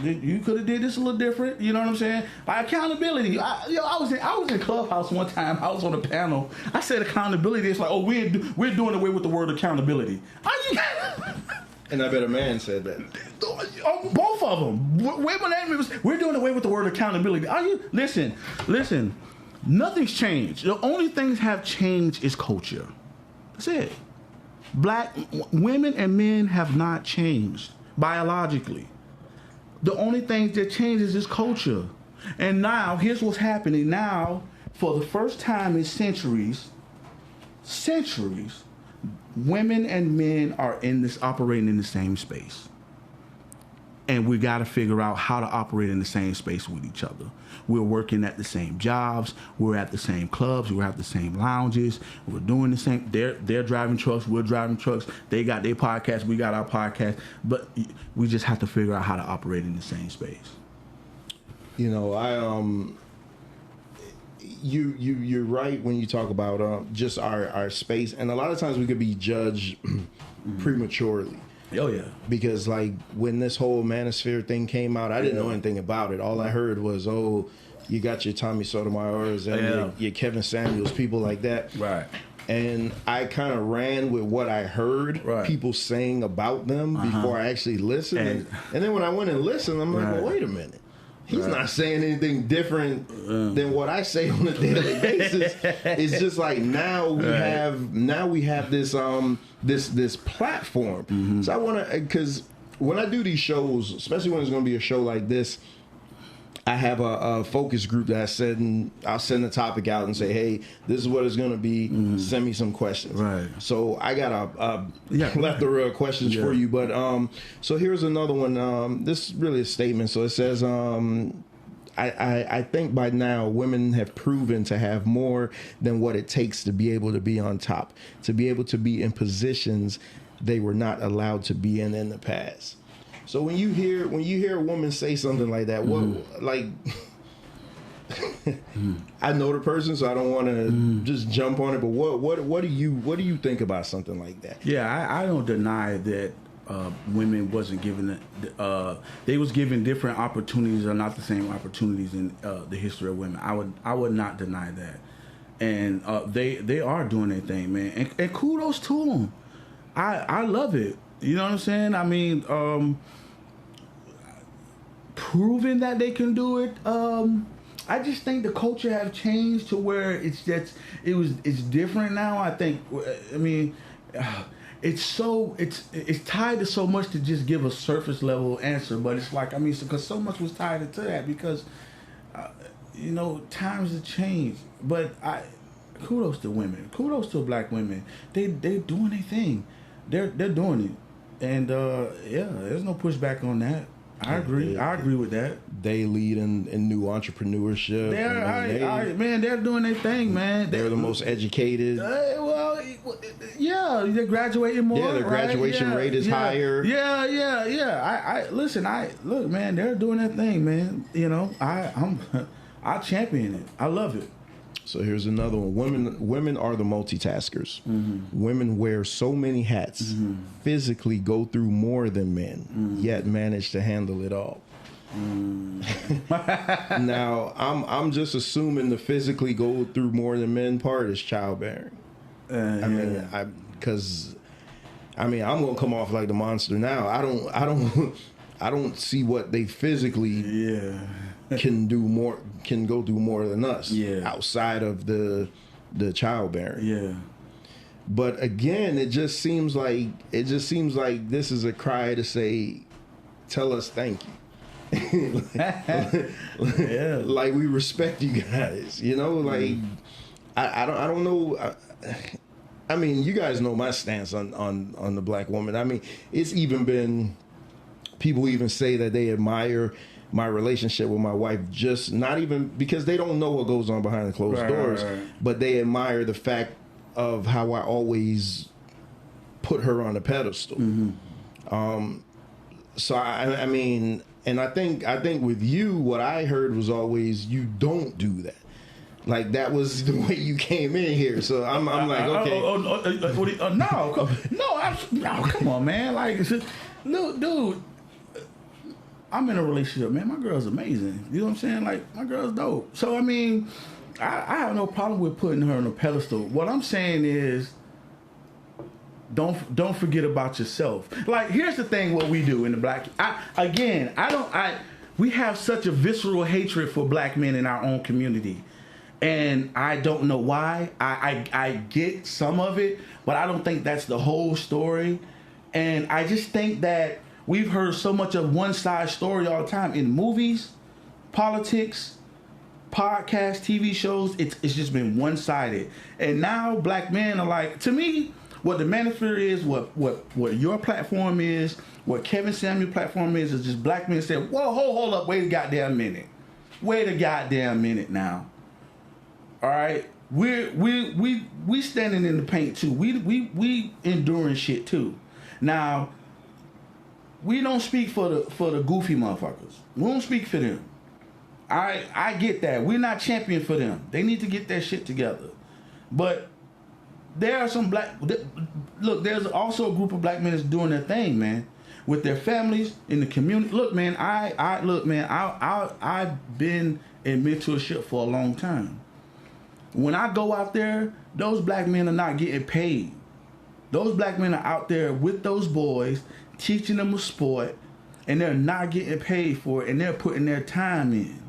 you could have did this a little different. You know what I'm saying? Like, accountability. I was in Clubhouse one time. I was on a panel. I said accountability. It's like, oh, we're doing away with the word accountability. And I bet a man said that. Both of them. We're doing away with the word accountability. Listen. Nothing's changed. The only things have changed is culture. That's it. Black women and men have not changed biologically. The only thing that changes is culture. And now, here's what's happening now. For the first time in centuries, women and men are operating in the same space. And we got to figure out how to operate in the same space with each other. We're working at the same jobs. We're at the same clubs. We're at the same lounges. We're doing the same. They're driving trucks. We're driving trucks. They got their podcast. We got our podcast. But we just have to figure out how to operate in the same space. You know, you're right when you talk about just our space, and a lot of times we could be judged prematurely. Oh yeah. Because like when this whole manosphere thing came out, I didn't know anything about it. All I heard was, oh, you got your Tommy Sotomayor's and your Kevin Samuels, people like that. Right. And I kind of ran with what I heard people saying about them before I actually listened. And then when I went and listened, I'm like, well, wait a minute. He's not saying anything different than what I say on a daily basis. It's just like now we have this this platform. Mm-hmm. So I want to, because when I do these shows, especially when it's going to be a show like this, I have a focus group that I'll send the topic out and say, hey, this is what it's going to be. Mm-hmm. Send me some questions. Right. So I got a plethora of questions for you. But so here's another one. This is really a statement. So it says, I think by now women have proven to have more than what it takes to be able to be on top, to be able to be in positions they were not allowed to be in the past. So when you hear a woman say something like that, what like I know the person, so I don't want to just jump on it. But what do you think about something like that? Yeah, I don't deny that women wasn't given they was given different opportunities, or not the same opportunities in the history of women. I would not deny that, and they are doing their thing, man, and kudos to them. I love it. You know what I'm saying? I mean, proving that they can do it. I just think the culture has changed to where it's different now. I think. I mean, it's tied to so much to just give a surface level answer, but it's like, I mean, because so much was tied into that because times have changed. But kudos to women, kudos to black women. They doing their thing, they're doing it, and there's no pushback on that. I agree with that. They lead in new entrepreneurship. They're doing their thing, man. They're the most educated. They're graduating more. Yeah, the graduation rate is higher. Yeah. Look, man, they're doing their thing, man. I champion it. I love it. So here's another one. Women are the multitaskers. Mm-hmm. Women wear so many hats, Mm-hmm. physically go through more than men, yet manage to handle it all. Now, I'm just assuming the physically go through more than men part is childbearing. I'm gonna come off like the monster now. I don't see what they physically can go through more than us outside of the childbearing. Yeah. But again, it just seems like this is a cry to say, tell us thank you. Like we respect you guys, like I don't know. I mean, you guys know my stance on the black woman. I mean, it's even been people even say that they admire my relationship with my wife, just not even because they don't know what goes on behind the closed doors, but they admire the fact of how I always put her on a pedestal. So I mean, and I think with you, what I heard was always you don't do that. Like that was the way you came in here. So I'm like, okay, no, come on, man. Like, look, dude. I'm in a relationship, man. My girl's amazing. You know what I'm saying? Like, my girl's dope. So, I mean, I have no problem with putting her on a pedestal. What I'm saying is, don't forget about yourself. Like, here's the thing: what we do in the black. We have such a visceral hatred for black men in our own community, and I don't know why. I get some of it, but I don't think that's the whole story. And I just think that we've heard so much of one side story all the time in movies, politics, podcasts, TV shows. It's just been one sided. And now black men are like, to me, what the manosphere is, what your platform is, what Kevin Samuel's platform is just black men say, whoa, hold up, wait a goddamn minute. Wait a goddamn minute now. All right? We standing in the paint too. We enduring shit too. Now, we don't speak for the goofy motherfuckers. We don't speak for them. I get that. We're not champion for them. They need to get their shit together. But there are some look, there's also a group of black men that's doing their thing, man, with their families in the community. Look, man, I've been in mentorship for a long time. When I go out there, those black men are not getting paid. Those black men are out there with those boys, teaching them a sport, and they're not getting paid for it, and they're putting their time in.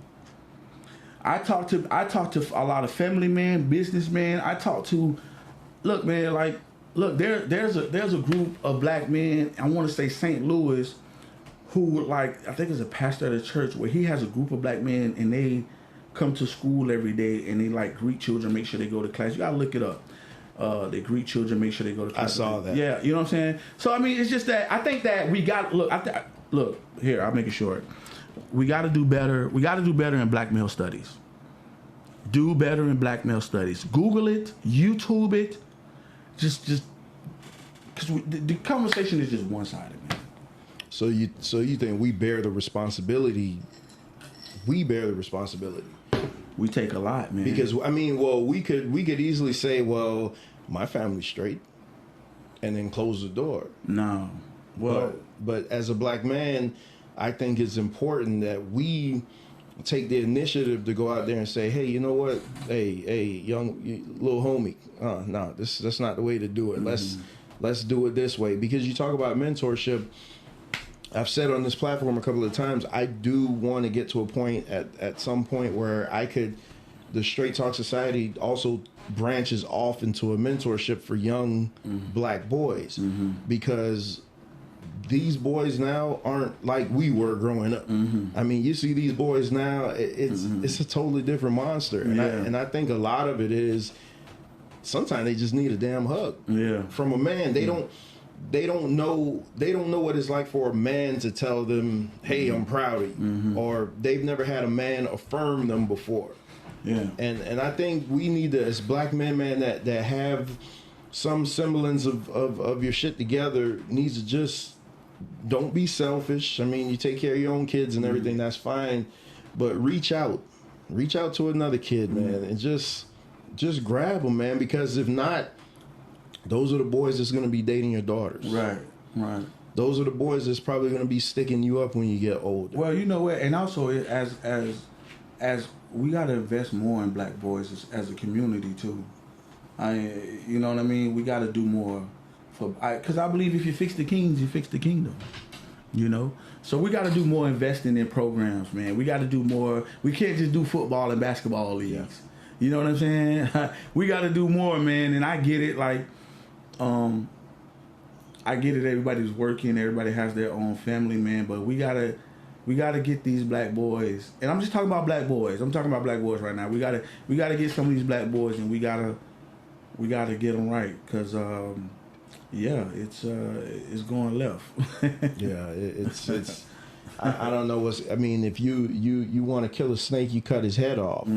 I talk to a lot of family men, businessmen. There's a group of black men, I want to say St. Louis, who, like, I think is a pastor at a church where he has a group of black men and they come to school every day and they like greet children, make sure they go to class. You gotta look it up. They greet children, make sure they go to class. I saw that. Yeah, you know what I'm saying? So, I mean, it's just that I think that we got, look, here, I'll make it short. We got to do better. We got to do better in black male studies. Do better in black male studies. Google it, YouTube it. Just because the conversation is just one-sided, man. So you think we bear the responsibility? We bear the responsibility. We take a lot, man. Because I mean, well, we could easily say, well, my family's straight, and then close the door. No, well, but as a black man, I think it's important that we take the initiative to go out there and say, hey, you know what? Hey, young little homie, no, that's not the way to do it. Mm-hmm. Let's do it this way. Because you talk about mentorship. I've said on this platform a couple of times, I do want to get to a point at some point where I could the Straight Talk Society also branches off into a mentorship for young black boys because these boys now aren't like we were growing up. I mean, you see these boys now, it's a totally different monster. And I think a lot of it is sometimes they just need a damn hug from a man. They don't know what it's like for a man to tell them, hey, I'm proud of you, or they've never had a man affirm them before. And I think we need to, as black men, man, that have some semblance of your shit together, needs to just don't be selfish. I mean, you take care of your own kids and everything, that's fine, but reach out to another kid, man, and just grab them, man, because if not, those are the boys that's going to be dating your daughters. Right. Those are the boys that's probably going to be sticking you up when you get older. Well, you know what, and also as we got to invest more in black boys as a community too. You know what I mean? We got to do more because I believe if you fix the kings, you fix the kingdom. You know, so we got to do more investing in programs, man. We got to do more. We can't just do football and basketball leagues. You know what I'm saying? We got to do more, man. And I get it, like, I get it. Everybody's working. Everybody has their own family, man. But we gotta get these black boys. And I'm just talking about black boys. I'm talking about black boys right now. We gotta get some of these black boys, and we gotta get them right, because it's going left. It's I don't know what's. I mean, if you want to kill a snake, you cut his head off.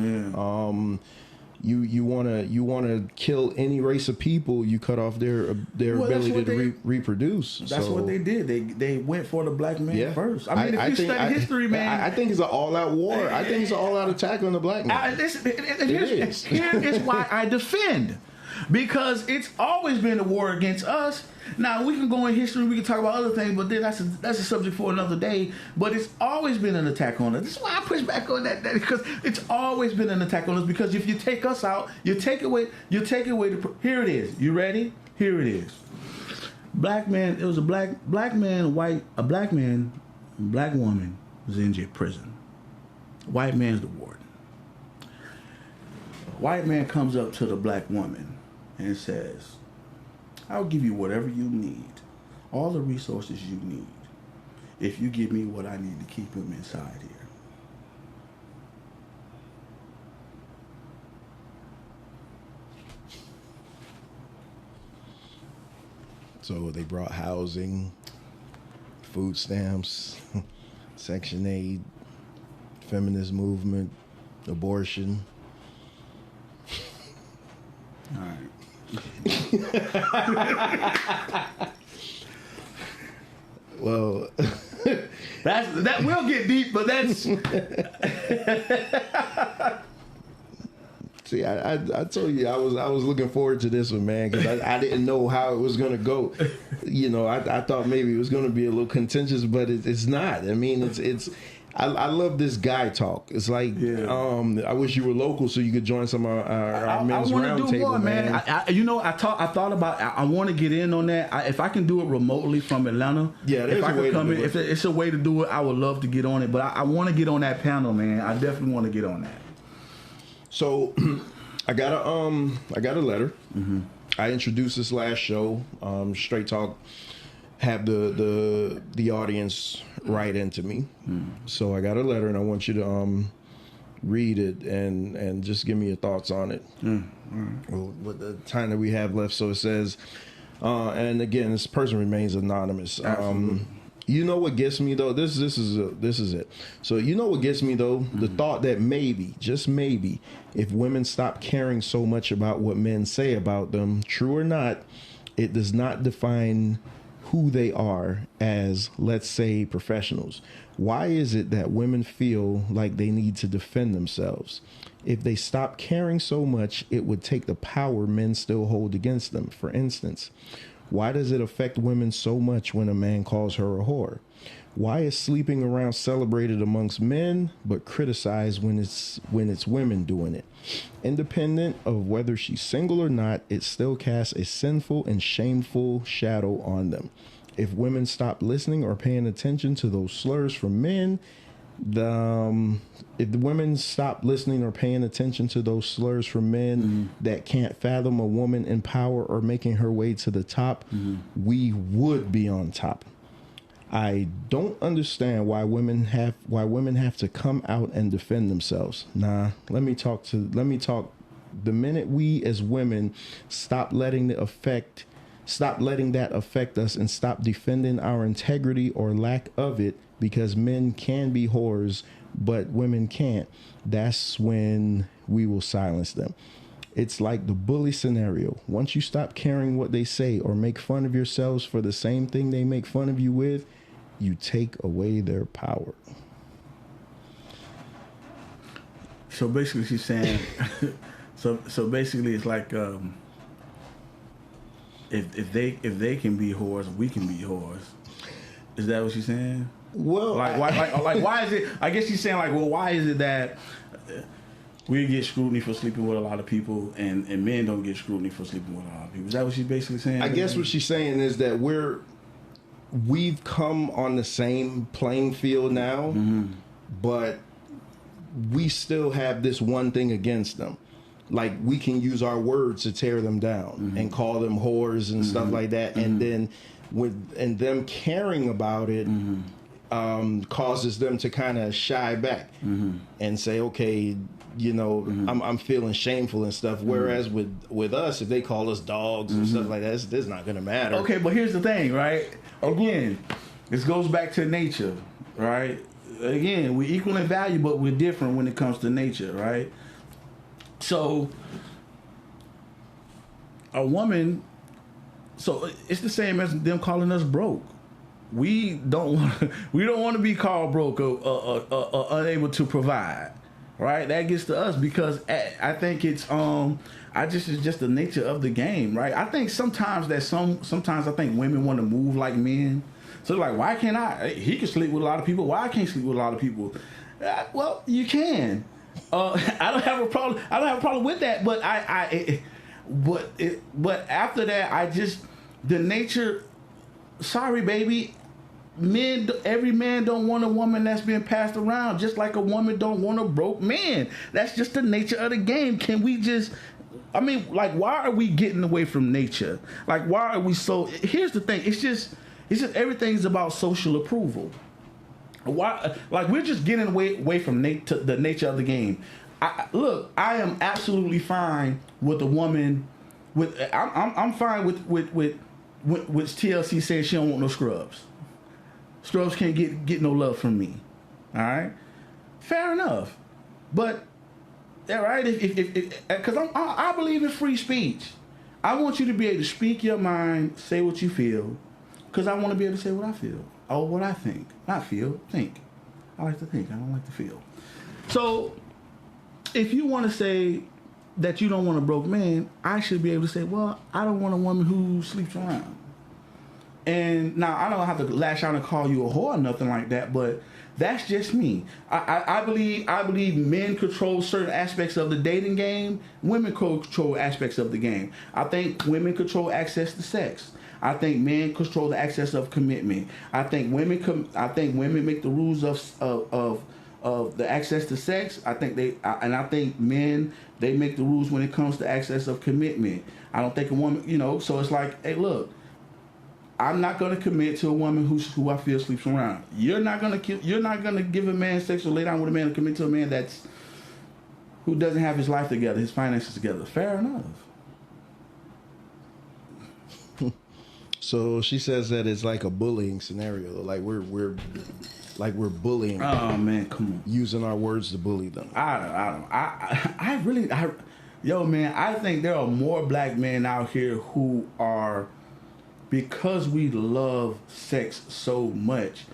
You want to kill any race of people, you cut off their ability to reproduce. That's what they did. They went for the black man first. I mean, if you study history, man, I think it's an all-out war. I think it's an all-out attack on the black man. Here's why I defend. Because it's always been a war against us. Now, we can go in history, we can talk about other things, but then that's a subject for another day. But it's always been an attack on us. This is why I push back on that because it's always been an attack on us. Because if you take us out, you take away here it is. You ready? Here it is. Black man, it was a black woman was in prison. White man's the warden. White man comes up to the black woman and says, I'll give you whatever you need, all the resources you need, if you give me what I need to keep him inside here. So they brought housing, food stamps, Section 8, feminist movement, abortion. All right. Well, that will get deep, but that's. See, I told you I was looking forward to this one, man, because I didn't know how it was gonna go. You know, I thought maybe it was gonna be a little contentious, but it's not. I mean, it's. I love this guy talk. It's like, I wish you were local so you could join some of our men's roundtable, man. I thought about. I want to get in on that. If I can do it remotely from Atlanta, there's a way to do it. If it's a way to do it, I would love to get on it. But I want to get on that panel, man. I definitely want to get on that. So, I got a letter. I introduced this last show. Straight Talk have the audience write into me. So I got a letter, and I want you to read it and just give me your thoughts on it. Well, with the time that we have left. So it says, and again, this person remains anonymous. You know what gets me though? This is it. So you know what gets me though? The thought that maybe, just maybe, if women stop caring so much about what men say about them, true or not, it does not define who they are as, let's say, professionals. Why is it that women feel like they need to defend themselves? If they stop caring so much, it would take the power men still hold against them. For instance, why does it affect women so much when a man calls her a whore? Why is sleeping around celebrated amongst men but criticized when it's women doing it? Independent of whether she's single or not, it still casts a sinful and shameful shadow on them. If women stop listening or paying attention to those slurs from men, If the women stop listening or paying attention to those slurs from men that can't fathom a woman in power or making her way to the top, we would be on top. I don't understand why women have to come out and defend themselves. Nah, let me talk. The minute we as women stop letting that affect us and stop defending our integrity or lack of it, because men can be whores but women can't, that's when we will silence them. It's like the bully scenario. Once you stop caring what they say or make fun of yourselves for the same thing they make fun of you with, you take away their power. So basically she's saying so basically it's like if they can be whores, we can be whores. Is that what she's saying? Well, why is it? I guess she's saying like, well, why is it that we get scrutiny for sleeping with a lot of people, and men don't get scrutiny for sleeping with a lot of people? Is that what she's basically saying? I guess what she's saying is that we've come on the same playing field now, but we still have this one thing against them. Like, we can use our words to tear them down and call them whores and stuff like that, and then them caring about it causes them to kind of shy back and say, okay, I'm feeling shameful and stuff. Whereas with us, if they call us dogs and stuff like that, it's not gonna matter. Okay, but here's the thing, right? Again, this goes back to nature, right? Again, we're equal in value, but we're different when it comes to nature, right? So a woman, so it's the same as them calling us broke. We don't want to be called broke or unable to provide, right? That gets to us because I think it's it's just the nature of the game, right? I think sometimes I think women want to move like men. So like, why can't I? He can sleep with a lot of people. Why I can't sleep with a lot of people? Well, you can. I don't have a problem with that. But but after that, the nature. Sorry, baby. Every man don't want a woman that's been passed around, just like a woman don't want a broke man. That's just the nature of the game. Can we just? I mean, like, why are we getting away from nature? Like, why are we so? Here's the thing. It's just everything's about social approval. Why? Like, we're just getting away from the nature of the game. Look, I am absolutely fine with a woman. I'm fine with TLC saying she don't want no scrubs. Scrubs can't get no love from me. All right, fair enough. But all right, because I believe in free speech. I want you to be able to speak your mind, say what you feel, because I want to be able to say what I feel or what I think. Not feel, think. I like to think. I don't like to feel. So if you want to say that you don't want a broke man, I should be able to say, well, I don't want a woman who sleeps around. And now I don't have to lash out and call you a whore or nothing like that, but that's just me. I believe men control certain aspects of the dating game. Women control aspects of the game. I think women control access to sex. I think men control the access of commitment. I think women make the rules of the access to sex. I think men, they make the rules when it comes to access of commitment. I don't think a woman, so it's like, hey, look, I'm not going to commit to a woman who I feel sleeps around. You're not going to give a man sex or lay down with a man and commit to a man who doesn't have his life together, his finances together. Fair enough. So she says that it's like a bullying scenario. Like we're bullying. Oh man, come on. Using our words to bully them. I really, man, I think there are more black men out here who are, because we love sex so much,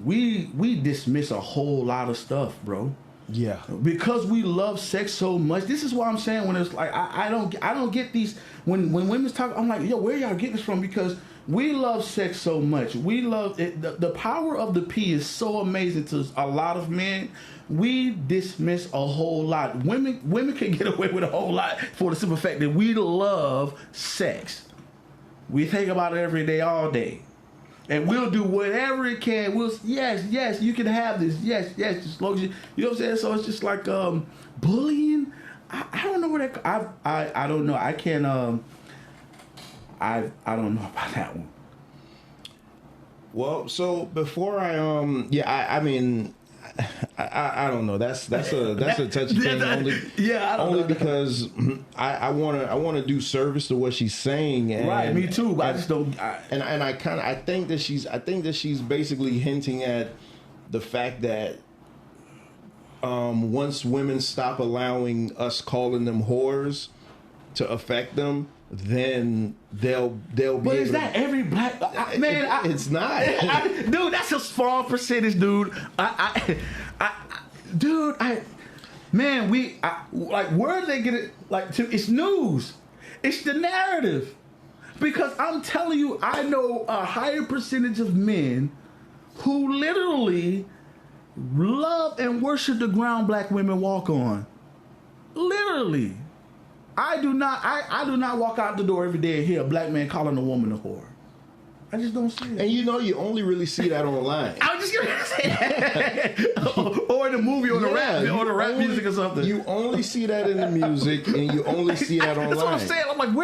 we dismiss a whole lot of stuff, bro. Yeah. Because we love sex so much. This is what I'm saying when it's like I don't get these when women talk. I'm like, yo, where y'all getting this from? Because we love sex so much. We love it. The power of the P is so amazing to a lot of men. We dismiss a whole lot. Women can get away with a whole lot for the simple fact that we love sex. We think about it every day, all day. and we'll do whatever it can. Yes, you can have this. Yes, as long as you know what I'm saying. So it's just like bullying. I don't know where that. I don't know. I can't. I don't know about that one. Well, so before I mean, I don't know. That's a touchy thing. Only because I wanna do service to what she's saying. And, right, me too. But I just don't. I think that she's basically hinting at the fact that once women stop allowing us calling them whores to affect them, then they'll be. But is that every black man? It's not, dude. That's a small percentage, dude. Like, where do they get it? Like, it's news. It's the narrative. Because I'm telling you, I know a higher percentage of men who literally love and worship the ground black women walk on. Literally. I do not walk out the door every day and hear a black man calling a woman a whore. I just don't see it. And you only really see that online. I was just gonna say that. or in the movie, or the rap music or something. You only see that in the music, and you only see that online. That's what I'm saying. I'm like,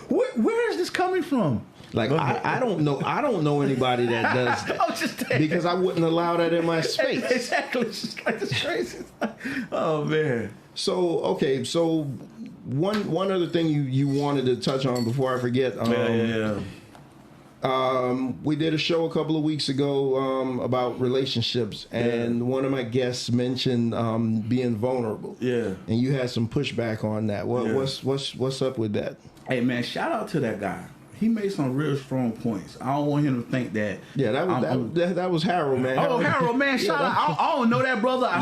where is this coming from? Like, I don't know anybody that does that. Because I wouldn't allow that in my space. Exactly. It's just like, it's crazy. Oh man. So one other thing you wanted to touch on before I forget. We did a show a couple of weeks ago about relationships, and one of my guests mentioned being vulnerable. Yeah. And you had some pushback on that. What's up with that? Hey man, shout out to that guy. He made some real strong points. I don't want him to think that. Yeah, that was Harold, man. Oh, Harold, man, shout out. I don't know that brother. I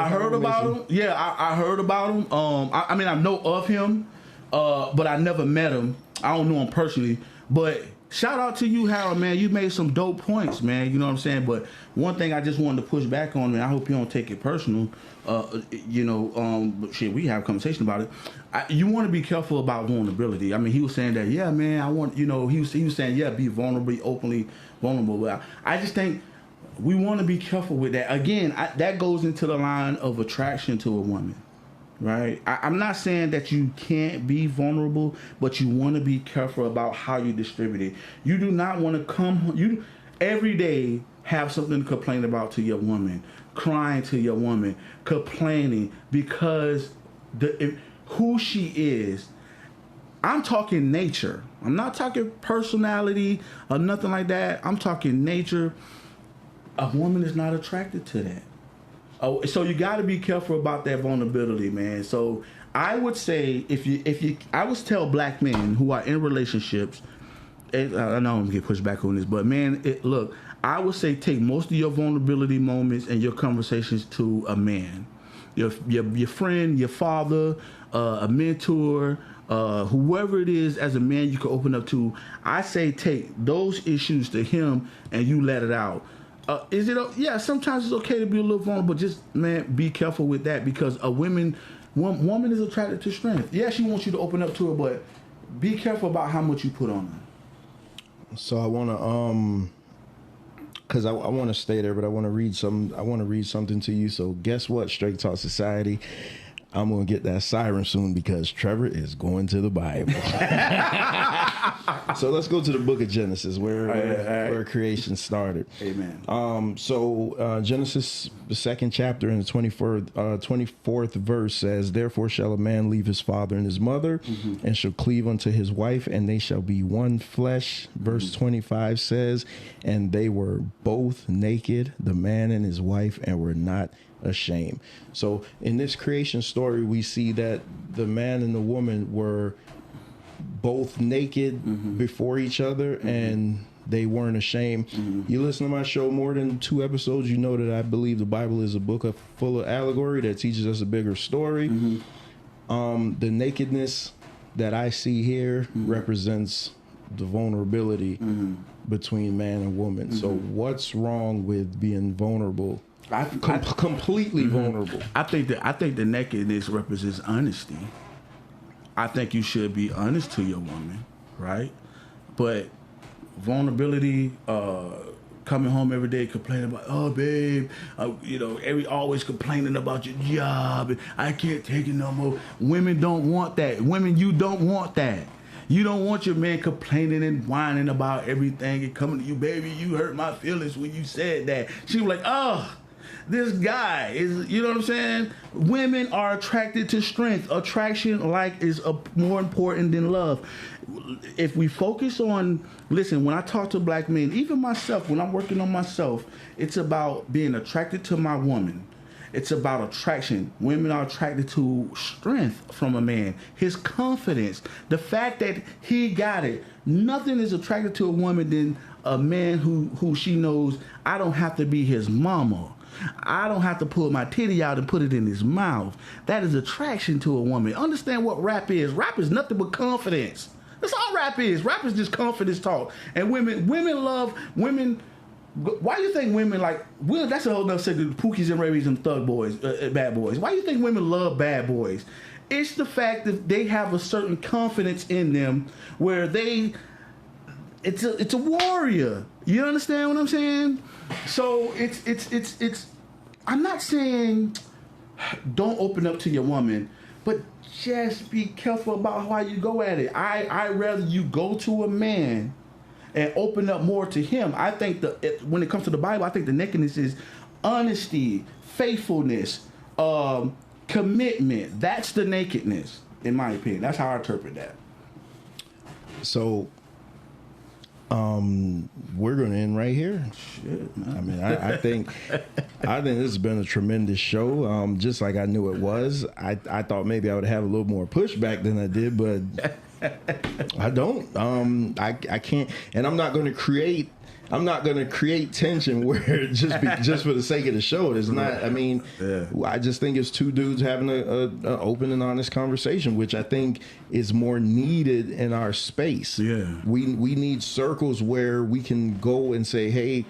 heard about him. Yeah, I heard about him. I mean, I know of him, but I never met him. I don't know him personally, but shout out to you, Harold, man. You made some dope points, man. You know what I'm saying? But one thing I just wanted to push back on, man, I hope you don't take it personal. But shit, we have a conversation about it. You want to be careful about vulnerability. I mean, he was saying that, yeah, man, he was saying, yeah, be vulnerable, be openly vulnerable. But I just think we want to be careful with that. Again, that goes into the line of attraction to a woman. Right, I'm not saying that you can't be vulnerable, but you want to be careful about how you distribute it. You do not want to every day have something to complain about to your woman, crying to your woman, complaining because who she is. I'm talking nature. I'm not talking personality or nothing like that. I'm talking nature. A woman is not attracted to that. Oh, so you got to be careful about that vulnerability, man. So I would say I would tell black men who are in relationships, I know I'm gonna get pushed back on this, but man, look, I would say take most of your vulnerability moments and your conversations to a man, your friend, your father, a mentor, whoever it is as a man you can open up to. I say take those issues to him and you let it out. Sometimes it's okay to be a little vulnerable, but just, man, be careful with that because one woman is attracted to strength. Yeah, she wants you to open up to her, but be careful about how much you put on her. So I want to, because I want to stay there, but I want to read something to you. So guess what, Straight Talk Society? I'm going to get that siren soon because Trevor is going to the Bible. So let's go to the book of Genesis where creation started. Amen. So Genesis, the second chapter in the 24th verse says, therefore shall a man leave his father and his mother and shall cleave unto his wife and they shall be one flesh. Verse 25 says, and they were both naked, the man and his wife, and were not ashamed. So in this creation story, we see that the man and the woman were both naked before each other and they weren't ashamed. You listen to my show more than 2 episodes, you know that I believe the Bible is a book full of allegory that teaches us a bigger story. The nakedness that I see here represents the vulnerability between man and woman. So what's wrong with being vulnerable? Completely vulnerable. I think the nakedness represents honesty. I think you should be honest to your woman, right? But vulnerability, coming home every day complaining about, oh babe, always complaining about your job. And I can't take it no more. Women don't want that. Women, you don't want that. You don't want your man complaining and whining about everything and coming to you, baby, you hurt my feelings when you said that. She was like, oh, this guy is, you know what I'm saying? Women are attracted to strength. Attraction, is more important than love. If we focus on, listen, when I talk to black men, even myself, when I'm working on myself, it's about being attracted to my woman. It's about attraction. Women are attracted to strength from a man, his confidence, the fact that he got it. Nothing is attracted to a woman than a man who she knows, I don't have to be his mama. I don't have to pull my titty out and put it in his mouth. That is attraction to a woman. Understand what rap is. Rap is nothing but confidence. That's all rap is. Rap is just confidence talk. And women love women. Why do you think women that's a whole nother segment, Pookies and Rabies and thug boys, bad boys. Why do you think women love bad boys? It's the fact that they have a certain confidence in them where it's a warrior. You understand what I'm saying? So it's I'm not saying don't open up to your woman, but just be careful about how you go at it. I rather you go to a man and open up more to him. I think when it comes to the Bible, I think the nakedness is honesty, faithfulness, commitment. That's the nakedness, in my opinion. That's how I interpret that. So, we're going to end right here. Shit, man. I mean, I think this has been a tremendous show. Just like I knew it was. I thought maybe I would have a little more pushback than I did, but I don't. I can't, and I'm not going to create tension where just for the sake of the show. It's not. I mean, I just think it's two dudes having a open and honest conversation, which I think is more needed in our space. Yeah, we need circles where we can go and say, hey,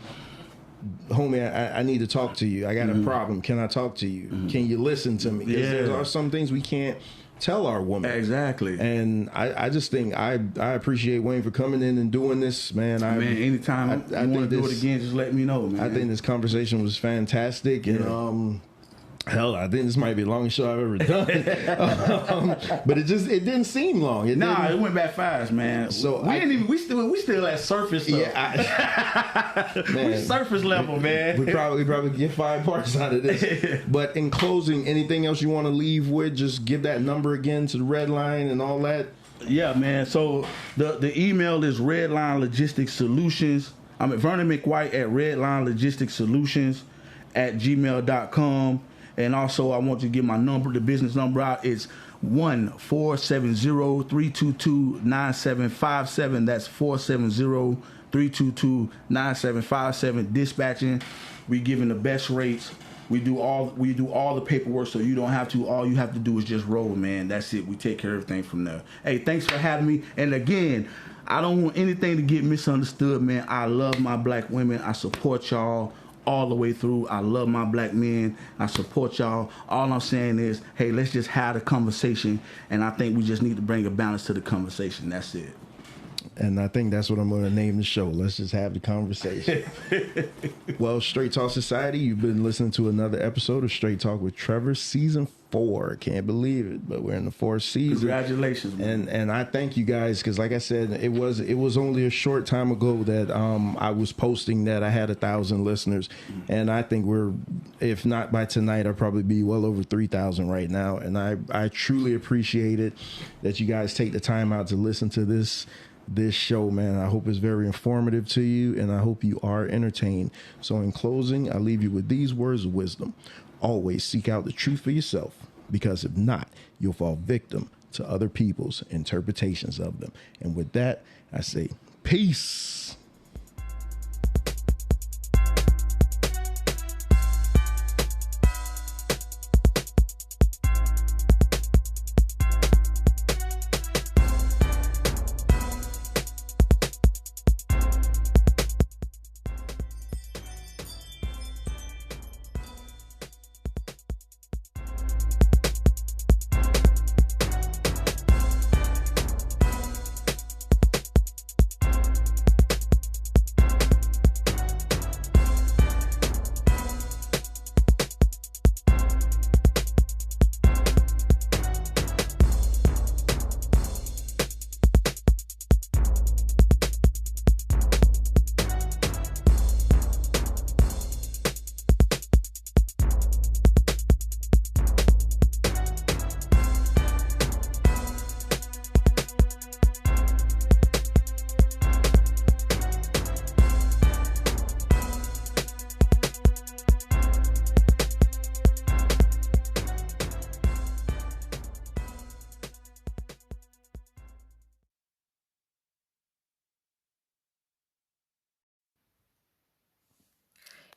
homie, I need to talk to you. I got a problem. Can I talk to you? Can you listen to me? Because there are some things we can't tell our woman. Exactly. And I just think I appreciate Wayne for coming in and doing this, man. Anytime I want to do it again, just let me know, man. I think this conversation was fantastic. And hell, I think this might be the longest show I've ever done. But it didn't seem long. It went back fast, man. So we still at surface stuff. Yeah, we surface level, man. We probably get 5 parts out of this. But in closing, anything else you want to leave with? Just give that number again to the red line and all that. Yeah, man. So the email is Redline Logistics Solutions. I'm at Vernon McWhite at Redline Logistics Solutions at gmail.com. And also, I want to give my number, the business number out. It's 1-470-322-9757. That's 470-322-9757. Dispatching. We giving the best rates. We do all the paperwork, so you don't have to. All you have to do is just roll, man. That's it. We take care of everything from there. Hey, thanks for having me. And again, I don't want anything to get misunderstood, man. I love my black women. I support y'all all the way through. I love my black men. I support y'all. All I'm saying is, hey, let's just have the conversation, and I think we just need to bring a balance to the conversation. That's it. And I think that's what I'm going to name the show. Let's just have the conversation. Well, Straight Talk Society, you've been listening to another episode of Straight Talk with Trevor, season 4. Can't believe it, but we're in the 4th season. Congratulations, man. And I thank you guys, because like I said, it was only a short time ago that I was posting that I had 1,000 listeners, and I think we're, if not by tonight, I'll probably be well over 3,000 right now. And I truly appreciate it that you guys take the time out to listen to this show, man. I hope it's very informative to you, and I hope you are entertained. So in closing, I leave you with these words of wisdom. Always seek out the truth for yourself, because if not, you'll fall victim to other people's interpretations of them. And with that, I say peace.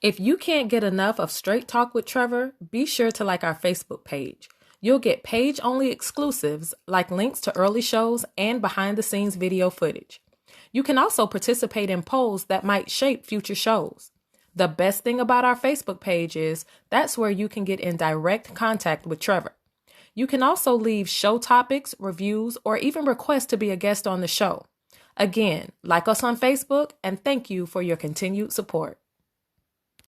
If you can't get enough of Straight Talk with Trevor, be sure to like our Facebook page. You'll get page-only exclusives like links to early shows and behind-the-scenes video footage. You can also participate in polls that might shape future shows. The best thing about our Facebook page is that's where you can get in direct contact with Trevor. You can also leave show topics, reviews, or even request to be a guest on the show. Again, like us on Facebook, and thank you for your continued support.